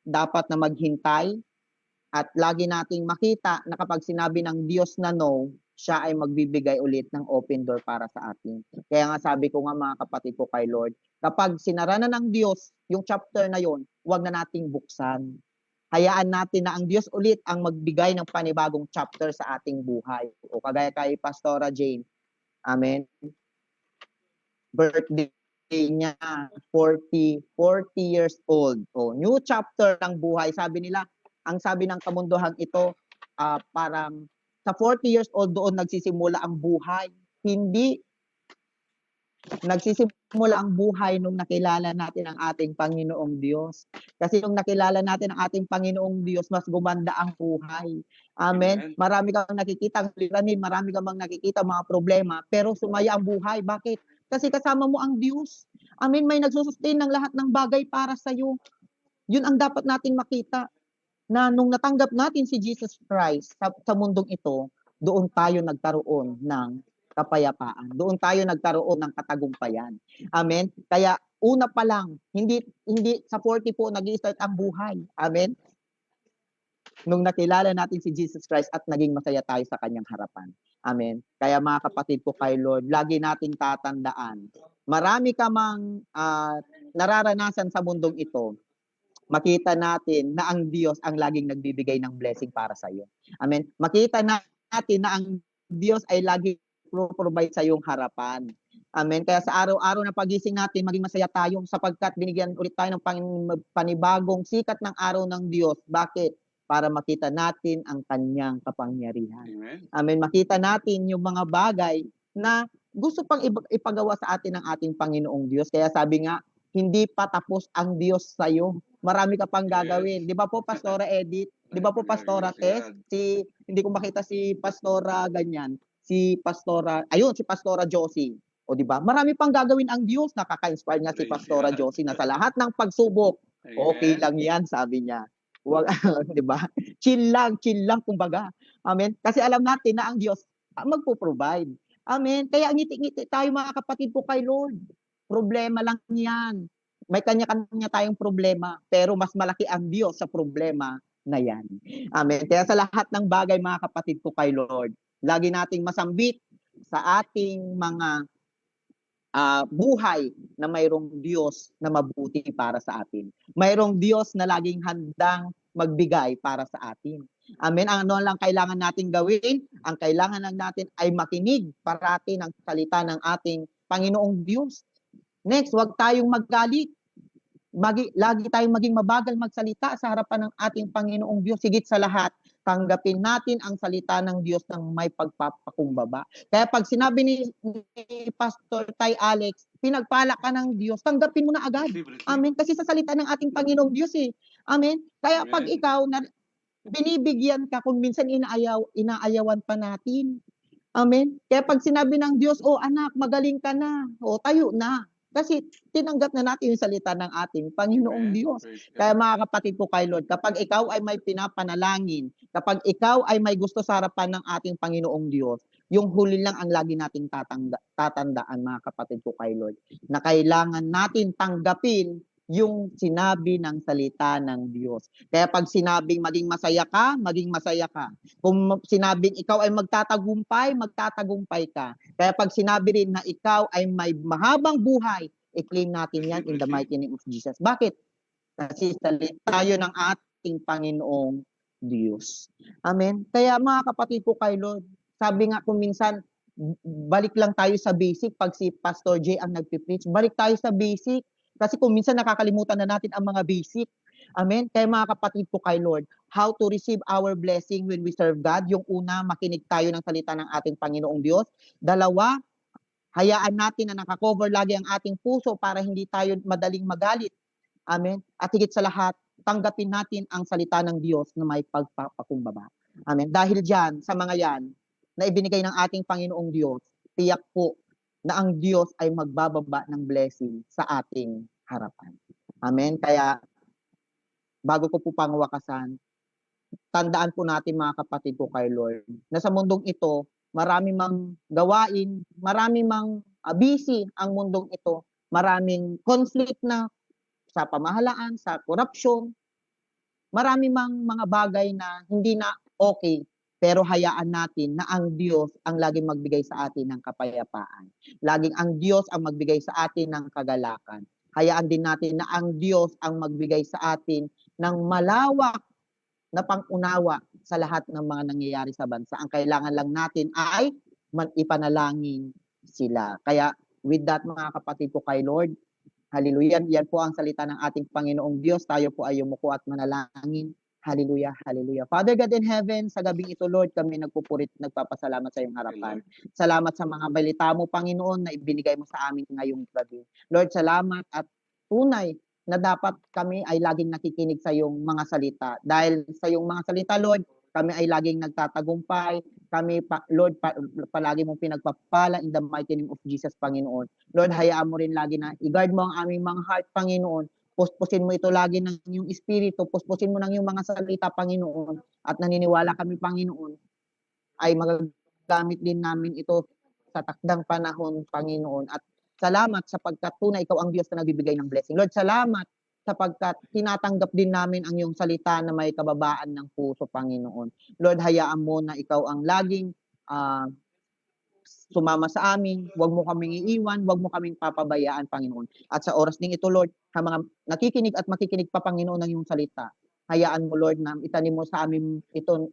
dapat na maghintay at lagi nating makita na kapag sinabi ng Diyos na no, siya ay magbibigay ulit ng open door para sa atin. Kaya nga sabi ko nga mga kapatid ko kay Lord, kapag sinara na ng Diyos yung chapter na yon, huwag na nating buksan. Hayaan natin na ang Diyos ulit ang magbigay ng panibagong chapter sa ating buhay. O kagaya kay Pastora Jane, amen, birthday niya, 40 years old. O, new chapter ng buhay. Sabi nila, ang sabi ng kamunduhang ito, parang sa 40 years old doon nagsisimula ang buhay. Hindi nagsisimula ang buhay nung nakilala natin ang ating Panginoong Diyos. Kasi nung nakilala natin ang ating Panginoong Diyos, mas gumanda ang buhay. Amen. Amen. Marami kang nakikita ang suliranin, marami kang nakikita mga problema, pero sumaya ang buhay. Bakit? Kasi kasama mo ang Diyos. Amen. May nagsusustain ng lahat ng bagay para sa iyo. Yun ang dapat nating makita, na nung natanggap natin si Jesus Christ sa mundong ito, doon tayo nagkaroon ng kapayapaan. Doon tayo nagkaroon ng katagumpayan. Amen. Kaya una pa lang, hindi sa 40 po nag-i-start ang buhay. Amen. Nung nakilala natin si Jesus Christ at naging masaya tayo sa kanyang harapan. Amen. Kaya mga kapatid ko kay Lord, lagi nating tatandaan, marami ka mang nararanasan sa mundong ito, makita natin na ang Diyos ang laging nagbibigay ng blessing para sa iyo. Amen. Makita natin na ang Diyos ay lagi provide sa iyong harapan. Amen. Kaya sa araw-araw na pagising natin, maging masaya tayo sapagkat binigyan ulit tayo ng panibagong sikat ng araw ng Diyos. Bakit? Para makita natin ang kanyang kapangyarihan. Amen. Amen. Makita natin yung mga bagay na gusto pang ipagawa sa atin ng ating Panginoong Diyos. Kaya sabi nga, hindi pa tapos ang Diyos sa iyo. Marami ka pang gagawin. Di ba po, Pastora Edith? Di ba po, Pastora Tess? Hindi ko makita si Pastora ganyan. Si Pastora Josie. O di ba? Marami pang gagawin ang Diyos. Nakaka-inspire nga si Pastora Josie na sa lahat ng pagsubok, okay lang yan, sabi niya. Wag, di ba? Chill lang kumbaga. Amen. Kasi alam natin na ang Diyos magpo-provide. Amen. Kaya ngiti-ngiti tayo mga kapatid ko kay Lord. Problema lang yan. May kanya-kanya tayong problema, pero mas malaki ang Diyos sa problema na yan. Amen. Kaya sa lahat ng bagay mga kapatid ko kay Lord, lagi nating masambit sa ating mga buhay na mayroong Diyos na mabuti para sa atin. Mayroong Diyos na laging handang magbigay para sa atin. Amen. Ang ano lang kailangan natin gawin? Ang kailangan lang natin ay makinig parati ng salita ng ating Panginoong Diyos. Next, huwag tayong maggalit. Lagi tayong maging mabagal magsalita sa harapan ng ating Panginoong Diyos. Higit sa lahat, tanggapin natin ang salita ng Diyos ng may pagpapakumbaba. Kaya pag sinabi ni Pastor Tay Alex, pinagpala ka ng Diyos, tanggapin mo na agad. Amen. Kasi sa salita ng ating Panginoong Diyos eh. Amen. Kaya pag ikaw na binibigyan ka, kung minsan inaayawan pa natin. Amen. Kaya pag sinabi ng Diyos, oh anak, magaling ka na. O tayo na. Kasi tinanggap na natin yung salita ng ating Panginoong Diyos. Kaya mga kapatid ko kay Lord, kapag ikaw ay may pinapanalangin, kapag ikaw ay may gusto sa harapan ng ating Panginoong Diyos, yung huli lang ang lagi nating tatandaan mga kapatid ko kay Lord, na kailangan natin tanggapin yung sinabi ng salita ng Diyos. Kaya pag sinabing maging masaya ka, maging masaya ka. Kung sinabing ikaw ay magtatagumpay ka. Kaya pag sinabi rin na ikaw ay may mahabang buhay, i-claim natin yan in the mighty name of Jesus. Bakit? Kasi salita yun ng ating Panginoong Diyos. Amen? Kaya mga kapatid ko kay Lord, sabi nga kung minsan, balik lang tayo sa basic. Pag si Pastor J ang nagpipreach, balik tayo sa basic. Kasi kung minsan nakakalimutan na natin ang mga basic. Amen? Kaya mga kapatid ko kay Lord, how to receive our blessing when we serve God. Yung una, makinig tayo ng salita ng ating Panginoong Diyos. Dalawa, hayaan natin na nakakover lagi ang ating puso para hindi tayo madaling magalit. Amen? At higit sa lahat, tanggapin natin ang salita ng Diyos na may pagpapakumbaba. Amen? Dahil dyan, sa mga yan, na ibinigay ng ating Panginoong Diyos, tiyak po na ang Diyos ay magbababa ng blessing sa ating harapan. Amen? Kaya, bago ko po pangwakasan, tandaan po natin mga kapatid ko kay Lord, na sa mundong ito, marami mang gawain, marami mang busy ang mundong ito, maraming conflict na sa pamahalaan, sa korupsyon, marami mang mga bagay na hindi na okay, pero hayaan natin na ang Diyos ang laging magbigay sa atin ng kapayapaan. Laging ang Diyos ang magbigay sa atin ng kagalakan. Hayaan din natin na ang Diyos ang magbigay sa atin ng malawak na pang-unawa sa lahat ng mga nangyayari sa bansa. Ang kailangan lang natin ay ipanalangin sila. Kaya with that mga kapatid ko kay Lord, hallelujah, yan po ang salita ng ating Panginoong Diyos. Tayo po ay yumuko at manalangin. Hallelujah, hallelujah. Father God in heaven, sa gabing ito Lord, kami nagpupurit, nagpapasalamat sa iyong harapan. Salamat sa mga balita mo Panginoon na ibinigay mo sa amin ngayong gabi. Lord, salamat at tunay na dapat kami ay laging nakikinig sa iyong mga salita. Dahil sa iyong mga salita, Lord, kami ay laging nagtatagumpay. Kami, Lord, palagi mong pinagpapala in the mighty name of Jesus, Panginoon. Lord, hayaan mo rin lagi na i-guard mo ang aming mga heart, Panginoon. Puspusin mo ito lagi ng iyong espiritu. Puspusin mo ng iyong mga salita, Panginoon. At naniniwala kami, Panginoon, ay magagamit din namin ito sa takdang panahon, Panginoon. At salamat sapagkat tunay ikaw ang Diyos na nagbibigay ng blessing. Lord, salamat sapagkat tinatanggap din namin ang iyong salita na may kababaan ng puso, Panginoon. Lord, hayaan mo na ikaw ang laging sumama sa amin, huwag mo kaming iiwan, huwag mo kaming papabayaan, Panginoon. At sa oras ding ito, Lord, sa mga nakikinig at makikinig pa, Panginoon, ng iyong salita, hayaan mo, Lord, na itanim mo sa amin ito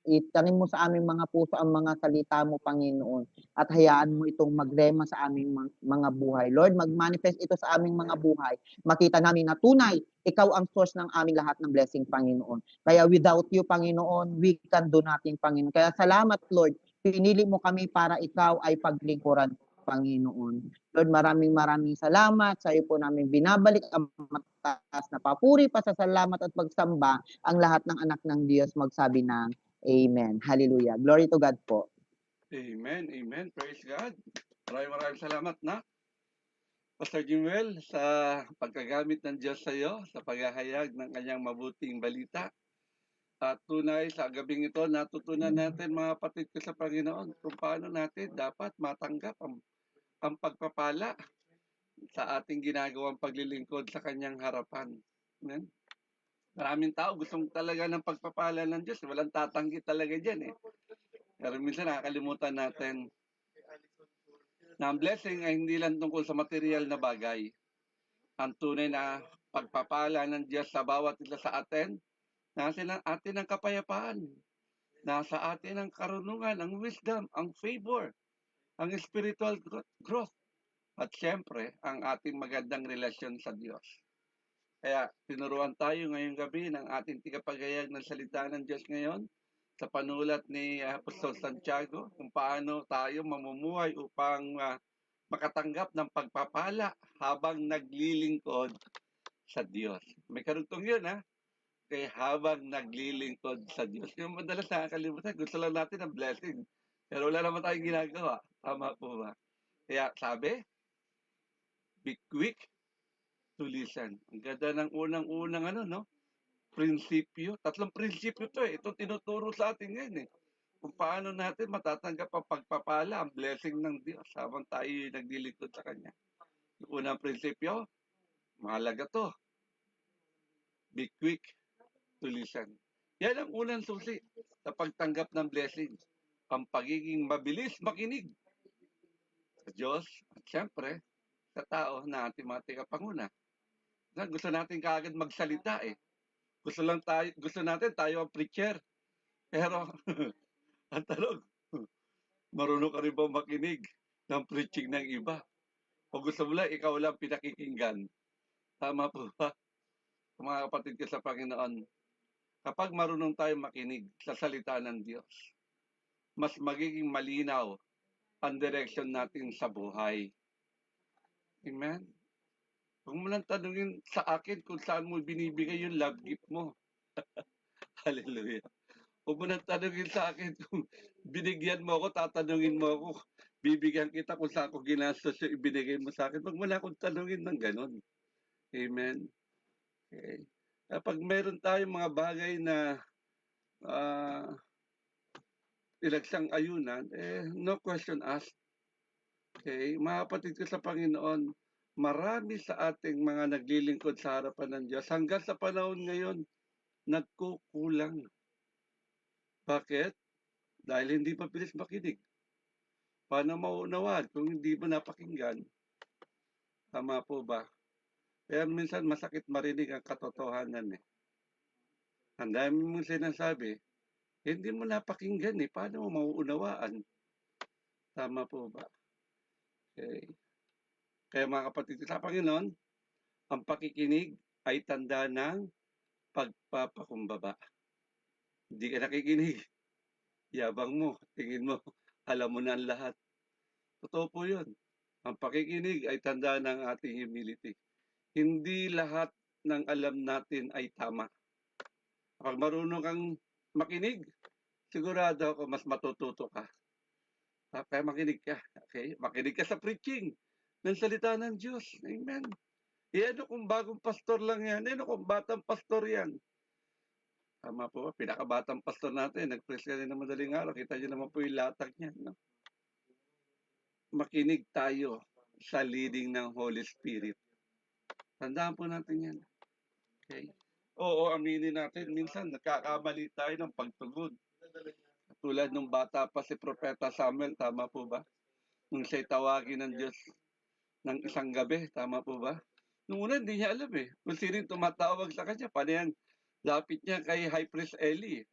itanim mo sa aming mga puso ang mga salita mo, Panginoon, at hayaan mo itong magrema sa aming mga buhay. Lord, mag-manifest ito sa aming mga buhay. Makita namin na tunay, ikaw ang source ng aming lahat ng blessing, Panginoon. Kaya without you, Panginoon, we can do nothing, Panginoon. Kaya salamat, Lord. Pinili mo kami para ikaw ay paglingkuran, Panginoon. Lord, maraming salamat. Sa iyo po namin binabalik ang mataas na papuri, pasasalamat at pagsamba. Ang lahat ng anak ng Diyos magsabi ng Amen. Hallelujah. Glory to God po. Amen, amen. Praise God. Maraming salamat na Pastor Jimwell sa pagkagamit ng Diyos sa iyo sa paghahayag ng kanyang mabuting balita. At tunay sa gabing ito, natutunan natin mga kapatid ko sa Panginoon kung paano natin dapat matanggap ang pagpapala sa ating ginagawang paglilingkod sa kanyang harapan. Amen? Maraming tao gustong talaga ng pagpapala ng Diyos. Walang tatanggi talaga dyan eh. Pero minsan nakakalimutan natin na ang blessing ay hindi lang tungkol sa material na bagay. Ang tunay na pagpapala ng Diyos sa bawat isa sa atin, nasa atin ang kapayapaan, nasa atin ang karunungan, ang wisdom, ang favor, ang spiritual growth, at syempre, ang ating magandang relasyon sa Diyos. Kaya tinuruan tayo ngayong gabi ng ating tigapagayag ng salita ng Diyos ngayon sa panulat ni Apostol Santiago kung paano tayo mamumuhay upang makatanggap ng pagpapala habang naglilingkod sa Diyos. May karugtong yun kaya habang naglilingkod sa Diyos. Yung madalas nakakalimutan, gusto lang natin ng blessing. Pero wala naman tayong ginagawa. Tama po ba? Kaya sabi, be quick to listen. Ang ganda ng unang-unang prinsipyo. 3 prinsipyo to eh. Ito tinuturo sa atin ngayon eh. Kung paano natin matatanggap ang pagpapala, ang blessing ng Diyos habang tayo naglilingkod sa Kanya. Yung unang prinsipyo, mahalaga to. Be quick to listen. Yan ang unang susi sa pagtanggap ng blessing. Ang pagiging mabilis makinig sa Diyos at siyempre sa tao na ating mga tigapanguna. Gusto natin kaagad magsalita eh. Gusto natin tayo ang preacher. Pero ang tanong, marunong ka rin ba makinig ng preaching ng iba? O gusto mo lang, ikaw lang pinakikinggan? Tama po ba? Mga kapatid ko sa Panginoon, kapag marunong tayo makinig sa salita ng Diyos, mas magiging malinaw ang direction natin sa buhay. Amen? Huwag mo lang tanungin sa akin kung saan mo binibigay yung love gift mo. Hallelujah. Huwag mo nang tanungin sa akin kung binigyan mo ako, tatanungin mo ako, bibigyan kita kung saan ko ginastos yung ibinigay mo sa akin. Huwag mo na akong tanungin ng ganon. Amen? Okay. Kapag meron tayong mga bagay na ilagsang ayunan, no question asked. Okay? Mga kapatid ko sa Panginoon, marami sa ating mga naglilingkod sa harapan ng Diyos hanggang sa panahon ngayon, nagkukulang. Bakit? Dahil hindi pa bilis makinig. Paano mauunawaan kung hindi mo napakinggan? Tama po ba? Kaya minsan masakit marinig ang katotohanan eh. Ang dami mong sinasabi, hindi mo napakinggan eh. Paano mo mauunawaan? Tama po ba? Okay. Kaya mga kapatid sa Panginoon, ang pakikinig ay tanda ng pagpapakumbaba. Hindi ka nakikinig. Yabang mo, tingin mo, alam mo na ang lahat. Totoo po yun. Ang pakikinig ay tanda ng ating humility. Hindi lahat ng alam natin ay tama. Kapag marunong kang makinig, sigurado ako mas matututo ka. Kaya makinig ka. Okay? Makinig ka sa preaching ng salita ng Diyos. Amen. Ano kung bagong pastor lang yan? Ano kung batang pastor yan? Tama po, pinakabatang pastor natin, nag-preach ka rin ng madaling araw. Kita niyo naman po yung latag niya. No? Makinig tayo sa leading ng Holy Spirit. Tandaan po natin yan. Okay? Oo, aminin natin. Minsan, nagkakamali tayo ng pagtugon. Tulad nung bata pa si Propeta Samuel, tama po ba? Nung siya'y tawagin ng Diyos ng isang gabi, tama po ba? Nung una, hindi niya alam eh. Kung sino tumatawag sa kanya, paano yan? Lapit niya kay High Priest Eli.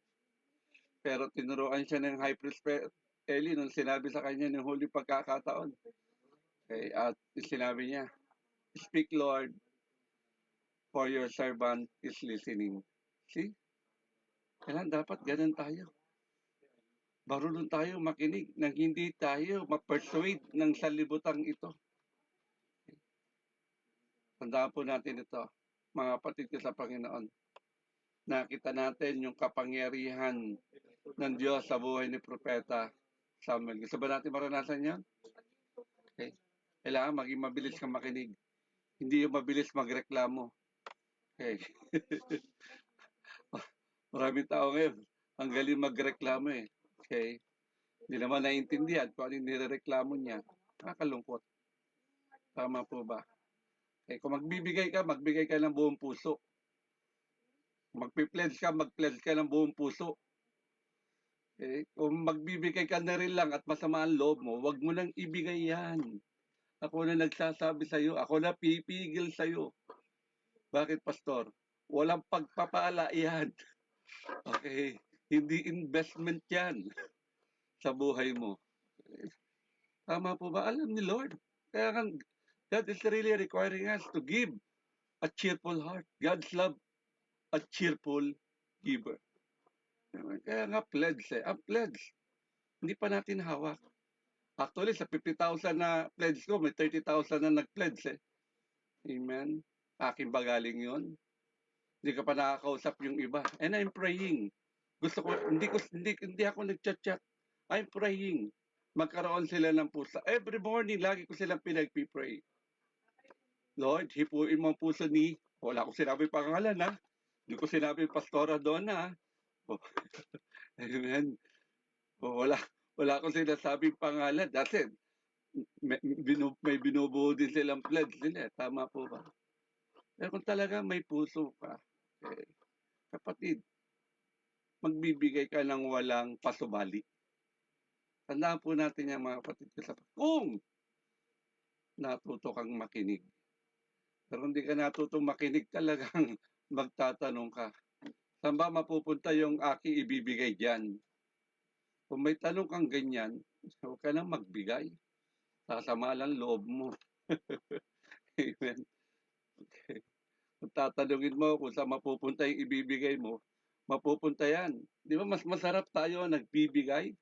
Pero tinuruan siya ng High Priest Eli nung sinabi sa kanya ng huling pagkakataon. Okay, at sinabi niya, "Speak, Lord, for your servant is listening." See? Kailan dapat ganun tayo. Marunong tayo makinig nang hindi tayo ma-persuade ng sanlibutan ito. Tandaan po natin ito, mga kapatid ko sa Panginoon. Nakita natin yung kapangyarihan ng Diyos sa buhay ni Propeta Samuel. Gusto ba natin maranasan yan? Okay. Kailangan maging mabilis kang makinig. Hindi yung mabilis magreklamo. Okay. Maraming tao ngayon, ang galing magreklamo eh. Okay. Hindi naman naiintindihan kung ano yung nirereklamo niya. Nakakalungkot. Tama po ba? Okay. Kung magbibigay ka ng buong puso. Magpi-pledge ka ng buong puso. Okay. Kung magbibigay ka na rin lang at masama ang loob mo, wag mo nang ibigay yan. Ako na nagsasabi sa iyo, ako na pipigil sa iyo. Bakit, Pastor? Walang pagpapala yan. Okay? Hindi investment yan sa buhay mo. Tama po ba? Alam ni Lord. Kaya nga, God is really requiring us to give a cheerful heart. God's love a cheerful giver. Kaya nga pledge eh. Ang pledge, hindi pa natin hawak. Actually, sa 50,000 na pledge ko, may 30,000 na nag-pledge eh. Amen? Aking bagaling yon. Hindi ka pa nakakausap yung iba. And I'm praying. Gusto ko, hindi ako nag-chat-chat. I'm praying. Magkaroon sila ng puso. Every morning, lagi ko silang pinagpipray. Lord, hipuin mo ang puso ni, wala ko sinabi pangalan ha. Hindi ko sinabi Pastora Donna. Oh. Amen. Oh, wala akong sinasabing pangalan. That's it. May binubuo din silang pledge nila. Tama po ba? Pero kung talaga may puso ka, kapatid, magbibigay ka ng walang pasubali. Tandaan po natin yan mga kapatid. Kung natuto kang makinig. Pero hindi ka natutong makinig, talagang magtatanong ka. Saan ba mapupunta yung aking ibibigay dyan? Kung may tanong kang ganyan, huwag ka nang magbigay. Sasama lang loob mo. Amen. Okay. Kung tatanungin mo kung saan mapupunta yung ibibigay mo, mapupunta yan. Di ba mas masarap tayo ang nagbibigay?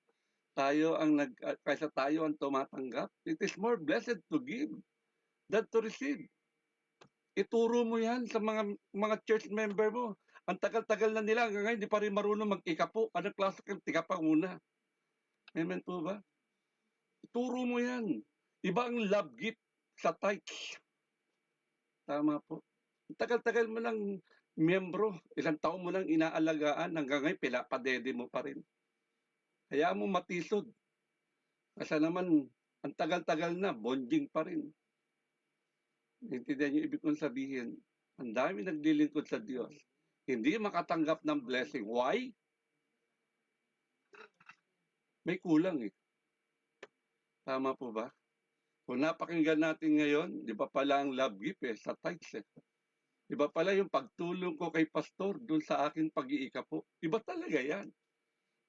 Kaysa tayo ang tumatanggap? It is more blessed to give than to receive. Ituro mo yan sa mga church member mo. Ang tagal-tagal na nila, hanggang ngayon, hindi pa rin marunong mag-ikapo. Anong klase kang tikapang una? Amen po ba? Ituro mo yan. Iba ang love gift sa tithes. Tama po. Ang tagal-tagal mo lang miyembro, ilang taon mo lang inaalagaan, hanggang ngayon pinapadede mo pa rin. Hayaan mo matisod. Kasi naman, ang tagal-tagal na, bonding pa rin. Intindihan niyo ibig kong sabihin, ang dami naglilingkod sa Diyos. Hindi makatanggap ng blessing. Why? May kulang eh. Tama po ba? Kung napakinggan natin ngayon, di ba pala ang love gift sa tithes eh. Di ba pala yung pagtulong ko kay pastor dun sa aking pag-iikapo? Iba talaga yan.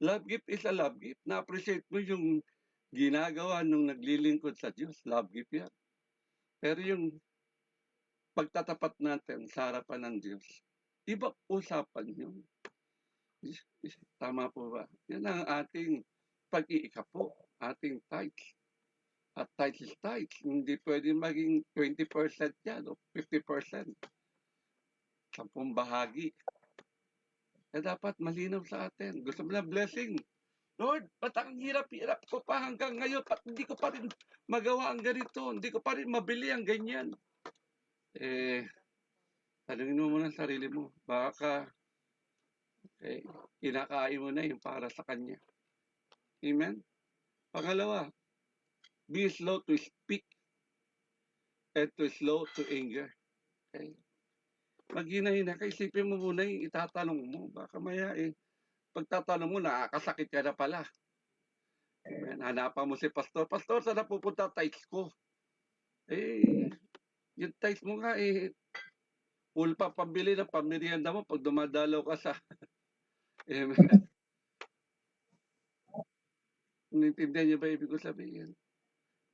Love gift is a love gift. Na-appreciate mo yung ginagawa nung naglilingkod sa Diyos. Love gift yan. Pero yung pagtatapat natin sa harapan ng Diyos, iba usapan yun. Tama po ba? Yan ang ating pag-iikapo, ating tithes. At tithes is tithes. Hindi pwede maging 20% yan o 50%. 10 bahagi. Dapat malinaw sa atin. Gusto mo na blessing? Lord, ba't ang hirap-hirap ko pa hanggang ngayon? Ba't hindi ko pa rin magawa ang ganito? Hindi ko pa rin mabili ang ganyan. Tanungin mo muna ang sarili mo. Baka kinakain mo na yung para sa Kanya. Amen? Pangalawa, be slow to speak and to slow to anger. Okay? Maghina-hina ka, isipin mo muna yung itatanong mo. Baka maya pagtatanong mo, nakakasakit ka na pala. Amen. Hanapan mo si pastor. Pastor, saan napupunta tithes ko? Yung tithes mo nga full pa pambili ng pamirienda mo pag dumadalaw ka sa Amen. Naintindihan niyo ba ibig ko sabihin?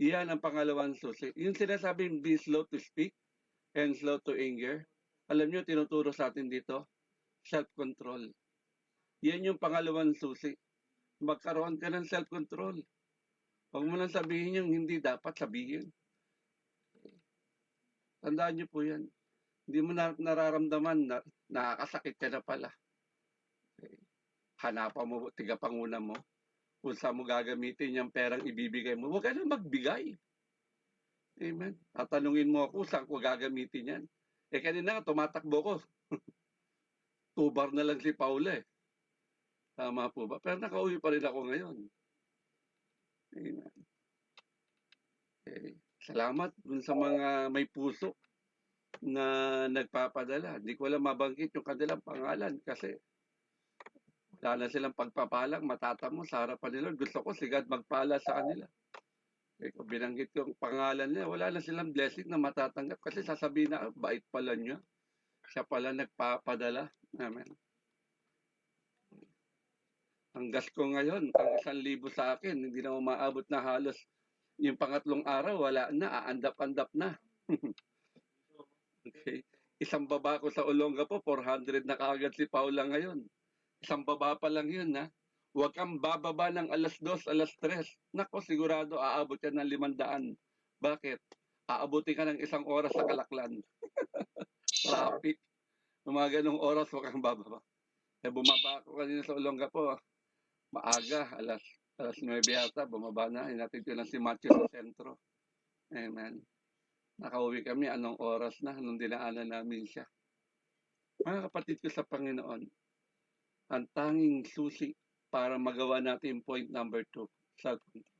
Yan ang pangalawang susi. Yung sinasabing be slow to speak and slow to anger, alam niyo tinuturo sa atin dito, self-control. Yan yung pangalawang susi. Magkaroon ka ng self-control. Huwag mo nang sabihin yung hindi dapat sabihin. Tandaan niyo po yan. Hindi mo nararamdaman na nakakasakit ka na pala. Hanapan mo, tigapanguna mo, kung saan mo gagamitin yung perang ibibigay mo. Huwag ka na magbigay. Amen. Tatanungin mo ako saan ko gagamitin yan. Kanina nga tumatakbo ko. 2 bar na lang si Paula eh. Tama po ba? Pero nakauwi pa rin ako ngayon. Amen. Salamat dun sa mga may puso na nagpapadala. Hindi ko lang mabanggit yung kanilang pangalan kasi wala na silang pagpapalang matatamo sa harapan ni Lord. Gusto ko si God magpala sa kanila. Kung binanggit ko ang pangalan niya, wala na silang blessing na matatanggap kasi sasabihin na, bait pala niya. Siya pala nagpapadala. Amen. Ang gas ko ngayon, ang 1,000 sa akin, hindi na umaabot na halos. Yung pangatlong araw, wala na, aandap-andap na. Okay. Isang baba ko sa Olonga po, 400 na kaagad si Paula ngayon. Isang baba pa lang yun, ha? Huwag kang bababa ng 2:00, 3:00. Nako, sigurado aabot ka ng 500. Bakit? Aabutin ka ng 1 oras sa Kalaklan. Traffic. Ng mga ganong oras, huwag kang bababa. Bumaba ako kanina sa Olonga po. Maaga, alas 9 yata, bumaba na. Hinatid ko lang si Matthew sa sentro. Amen. Nakauwi kami, anong oras na, nung dinaanan namin siya. Mga kapatid ko sa Panginoon, ang tanging susi para magawa natin point number 2, self-control.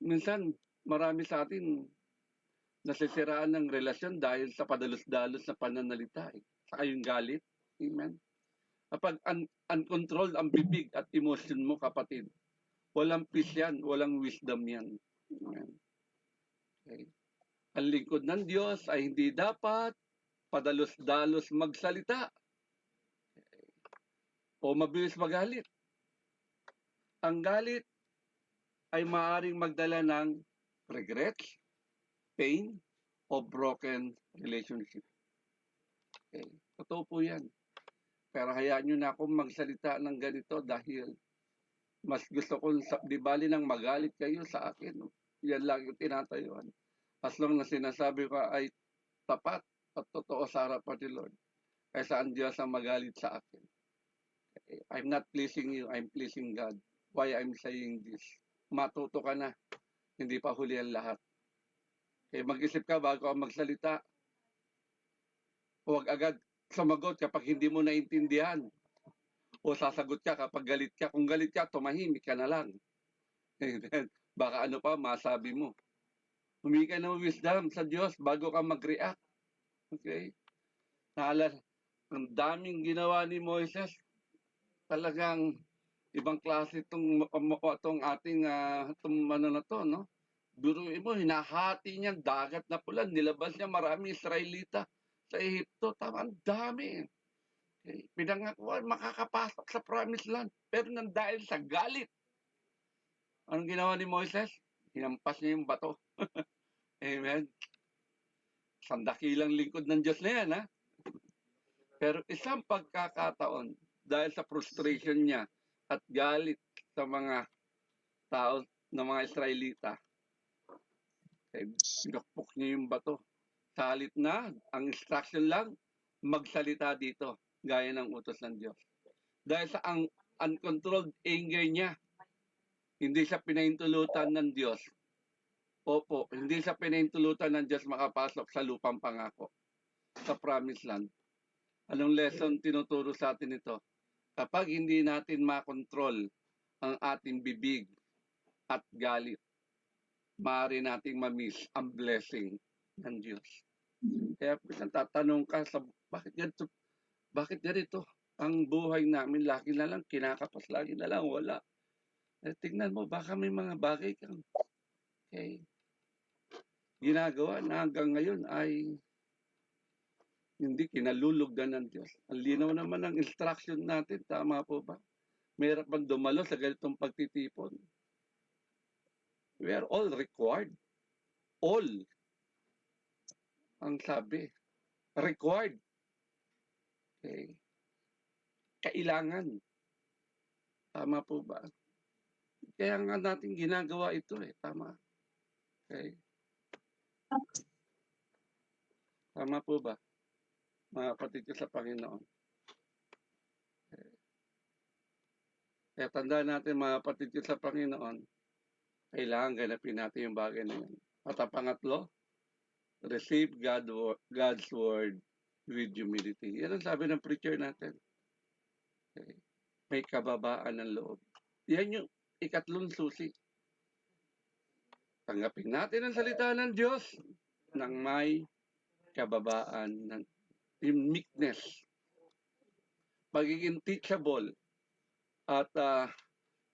Minsan, marami sa atin nasisiraan ng relasyon dahil sa padalos-dalos na pananalita. Saka yung galit. Amen. Kapag uncontrolled ang bibig at emotion mo, kapatid, walang peace yan, walang wisdom yan. Amen. Okay. Ang lingkod ng Diyos ay hindi dapat padalos-dalos magsalita o mabilis magalit. Ang galit ay maaaring magdala ng regrets, pain, o broken relationship. Okay. Totoo po yan. Pero hayaan nyo na akong magsalita ng ganito dahil mas gusto ko, di bali nang magalit kayo sa akin. Yan lang yung tinatayuan. As long na sinasabi ko ay tapat at totoo sa harapan ni Lord, kaysa ang Diyos ang magalit sa akin. I'm not pleasing you, I'm pleasing God. Why I'm saying this? Matuto ka na, hindi pa huli ang lahat. Mag-isip ka bago ka magsalita. Huwag agad sumagot kapag hindi mo naintindihan. O sasagot ka kapag galit ka. Kung galit ka, tumahimik ka na lang. Baka ano pa, masabi mo. Humingi ka ng wisdom sa Diyos bago ka mag-react. Okay? Naalala, ang daming ginawa ni Moises. Talagang ibang klase itong ating ano na to, no? Biruin mo, hinahati niya dagat na pula, nilabas niya marami Israelita sa Ehipto. Ang dami. Okay. Pinangakuan, makakapasok sa promised land. Pero nang dahil sa galit, anong ginawa ni Moises? Hinampas niya yung bato. Amen. Sandakilang lingkod ng Diyos na yan, ha? Pero isang pagkakataon, dahil sa frustration niya at galit sa mga tao ng mga Israelita, pinakpok niya yung bato. Salit na, ang instruction lang, magsalita dito, gaya ng utos ng Diyos. Dahil sa ang uncontrolled anger niya, hindi siya pinahintulutan ng Diyos. Opo, hindi siya pinahintulutan ng Diyos makapasok sa lupang pangako, sa promised land. Anong lesson tinuturo sa atin ito? Kapag hindi natin makontrol ang ating bibig at galit, maaari nating mamiss ang blessing ng Diyos. Kaya tatanong ka sa bakit ganito ang buhay namin, lagi na lang kinakapos, lagi na lang wala. Tingnan mo, baka may mga bagay kang ginagawa na hanggang ngayon ay hindi kinalulugdan ng Diyos. Ang linaw naman ng instruction natin, tama po ba? Mayroon bang dumalo sa ganitong pagtitipon? We are all required. All. Ang sabi. Required. Okay. Kailangan. Tama po ba? Kaya nga natin ginagawa ito eh. Tama. Okay. Tama po ba? Mga kapatid ko sa Panginoon. Okay. Kaya tandaan natin mga kapatid ko sa Panginoon, kailangan ganapin natin yung bagay na yan. At ang pangatlo, receive God's word with humility. Yan ang sabi ng preacher natin. Okay. May kababaan ng loob. Yan yung ikatlong susi. Tanggapin natin ang salita ng Diyos ng may kababaan ng meekness. Pagiging teachable at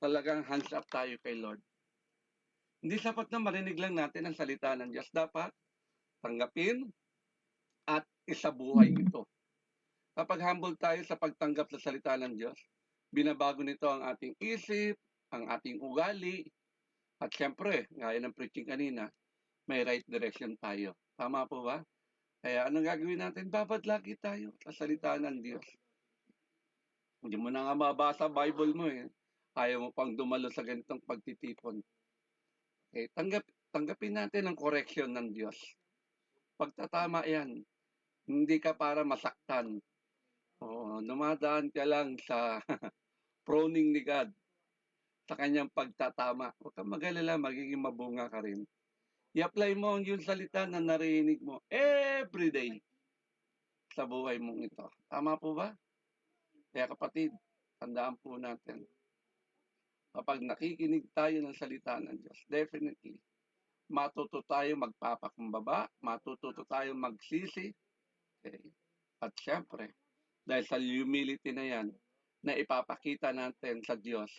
talagang hands up tayo kay Lord. Hindi sapat na marinig lang natin ang salita ng Diyos. Dapat tanggapin at isabuhay ito. Kapag humble tayo sa pagtanggap sa salita ng Diyos, binabago nito ang ating isip, ang ating ugali, at syempre, gaya ng preaching kanina, may right direction tayo. Tama po ba? Kaya anong gagawin natin? Babad lagi tayo sa salita ng Diyos. Hindi mo na nga mabasa Bible mo eh. Ayaw mo pang dumalo sa ganitong pagtitipon. Okay, tanggapin natin ang correction ng Diyos. Pagtatama yan, hindi ka para masaktan. Dumadaan ka lang sa proning ni God sa kanyang pagtatama. Huwag kang mag-alala, magiging mabunga ka rin. I-apply mo yung salita na narinig mo every day sa buhay mong ito. Tama po ba? Kaya kapatid, tandaan po natin, kapag nakikinig tayo ng salita ng Diyos, definitely, matuto tayo magpapakumbaba, matututo tayo magsisi, okay? At syempre, dahil sa humility na yan, na ipapakita natin sa Diyos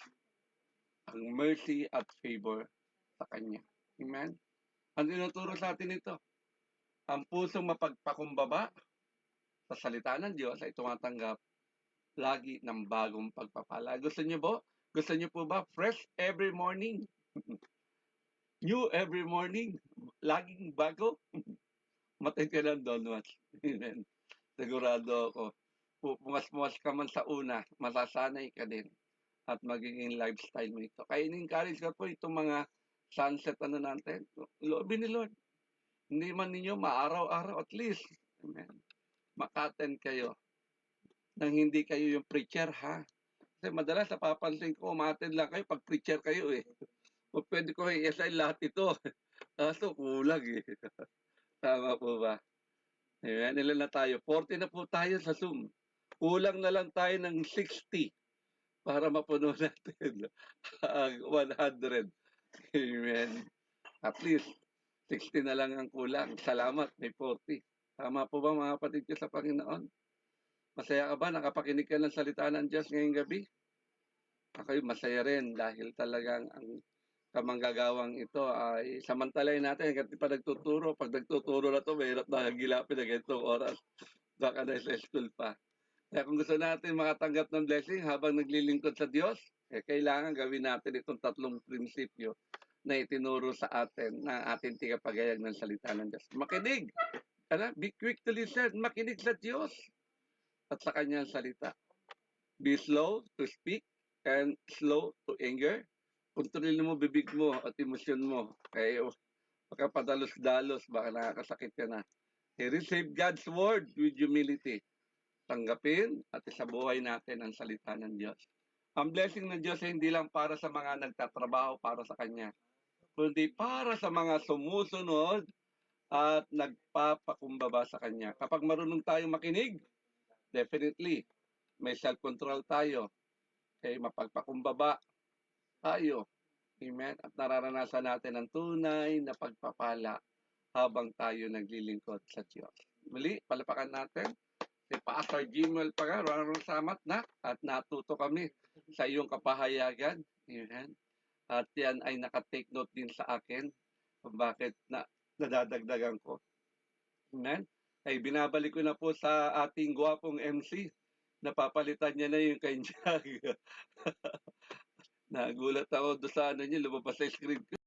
ang mercy at favor sa Kanya. Amen? Ang tinuturo sa atin ito, ang pusong mapagpakumbaba sa salita ng Diyos ay tumatanggap lagi ng bagong pagpapala. Gusto niyo po ba fresh every morning? New every morning? Laging bago? Matay ka lang doon, Amen. Sigurado ako. Pumas-pumas ka man sa una, masasanay ka din at magiging lifestyle mo ito. Kaya in-encourage ko po itong mga sunset natin. Loobin ni Lord. Hindi man ninyo maaraw-araw at least. Amen. Makaten kayo nang hindi kayo yung preacher ha. Kasi madalas napapansin ko, umaten lang kayo pag preacher kayo eh. O pwede ko i-assign lahat ito. Kaso kulang eh. Tama po ba? Ayan, ilan na tayo? 40 na po tayo sa Zoom. Kulang na lang tayo ng 60 para mapuno natin ang 100. Amen. At least, 60 na lang ang kulang. Salamat, may 40. Tama po ba mga kapatid ko sa Panginoon? Masaya ka ba? Nakapakinig ka ng salita ng Diyos ngayong gabi? Ako'y masaya rin dahil talagang ang kamanggagawang ito ay samantalayin natin hanggang pa nagtuturo. Pag nagtuturo na ito, mahirap na hagilapin na ganitong oras. Baka na sa school pa. Kaya kung gusto natin makatanggap ng blessing habang naglilingkod sa Diyos, kailangan gawin natin itong tatlong prinsipyo na itinuro sa atin na ating tigapagayag ng salita ng Diyos. Makinig! Be quick to listen. Makinig sa Diyos at sa kanyang salita. Be slow to speak and slow to anger. Kontrolin mo bibig mo at emosyon mo. Kaya baka padalos-dalos, baka nakakasakit ka na. Receive God's word with humility. Tanggapin at isabuhay natin ang salita ng Diyos. Ang blessing ng Diyos ay hindi lang para sa mga nagtatrabaho para sa Kanya, kundi para sa mga sumusunod at nagpapakumbaba sa Kanya. Kapag marunong tayong makinig, definitely, may self-control tayo. Kaya mapagpakumbaba tayo. Amen. At nararanasan natin ang tunay na pagpapala habang tayo naglilingkod sa Diyos. Muli, palapakan natin si Pastor Jimwell Pagar. Maraming salamat na at natuto kami sa iyong kapahayagan. Amen. At yan ay nakatake note din sa akin kung bakit nadadagdagan ko. Amen. Ay binabalik ko na po sa ating gwapong MC. Napapalitan niya na yung kanyang. Nagulat ako doon sa ano niya, lumabas sa screen ko.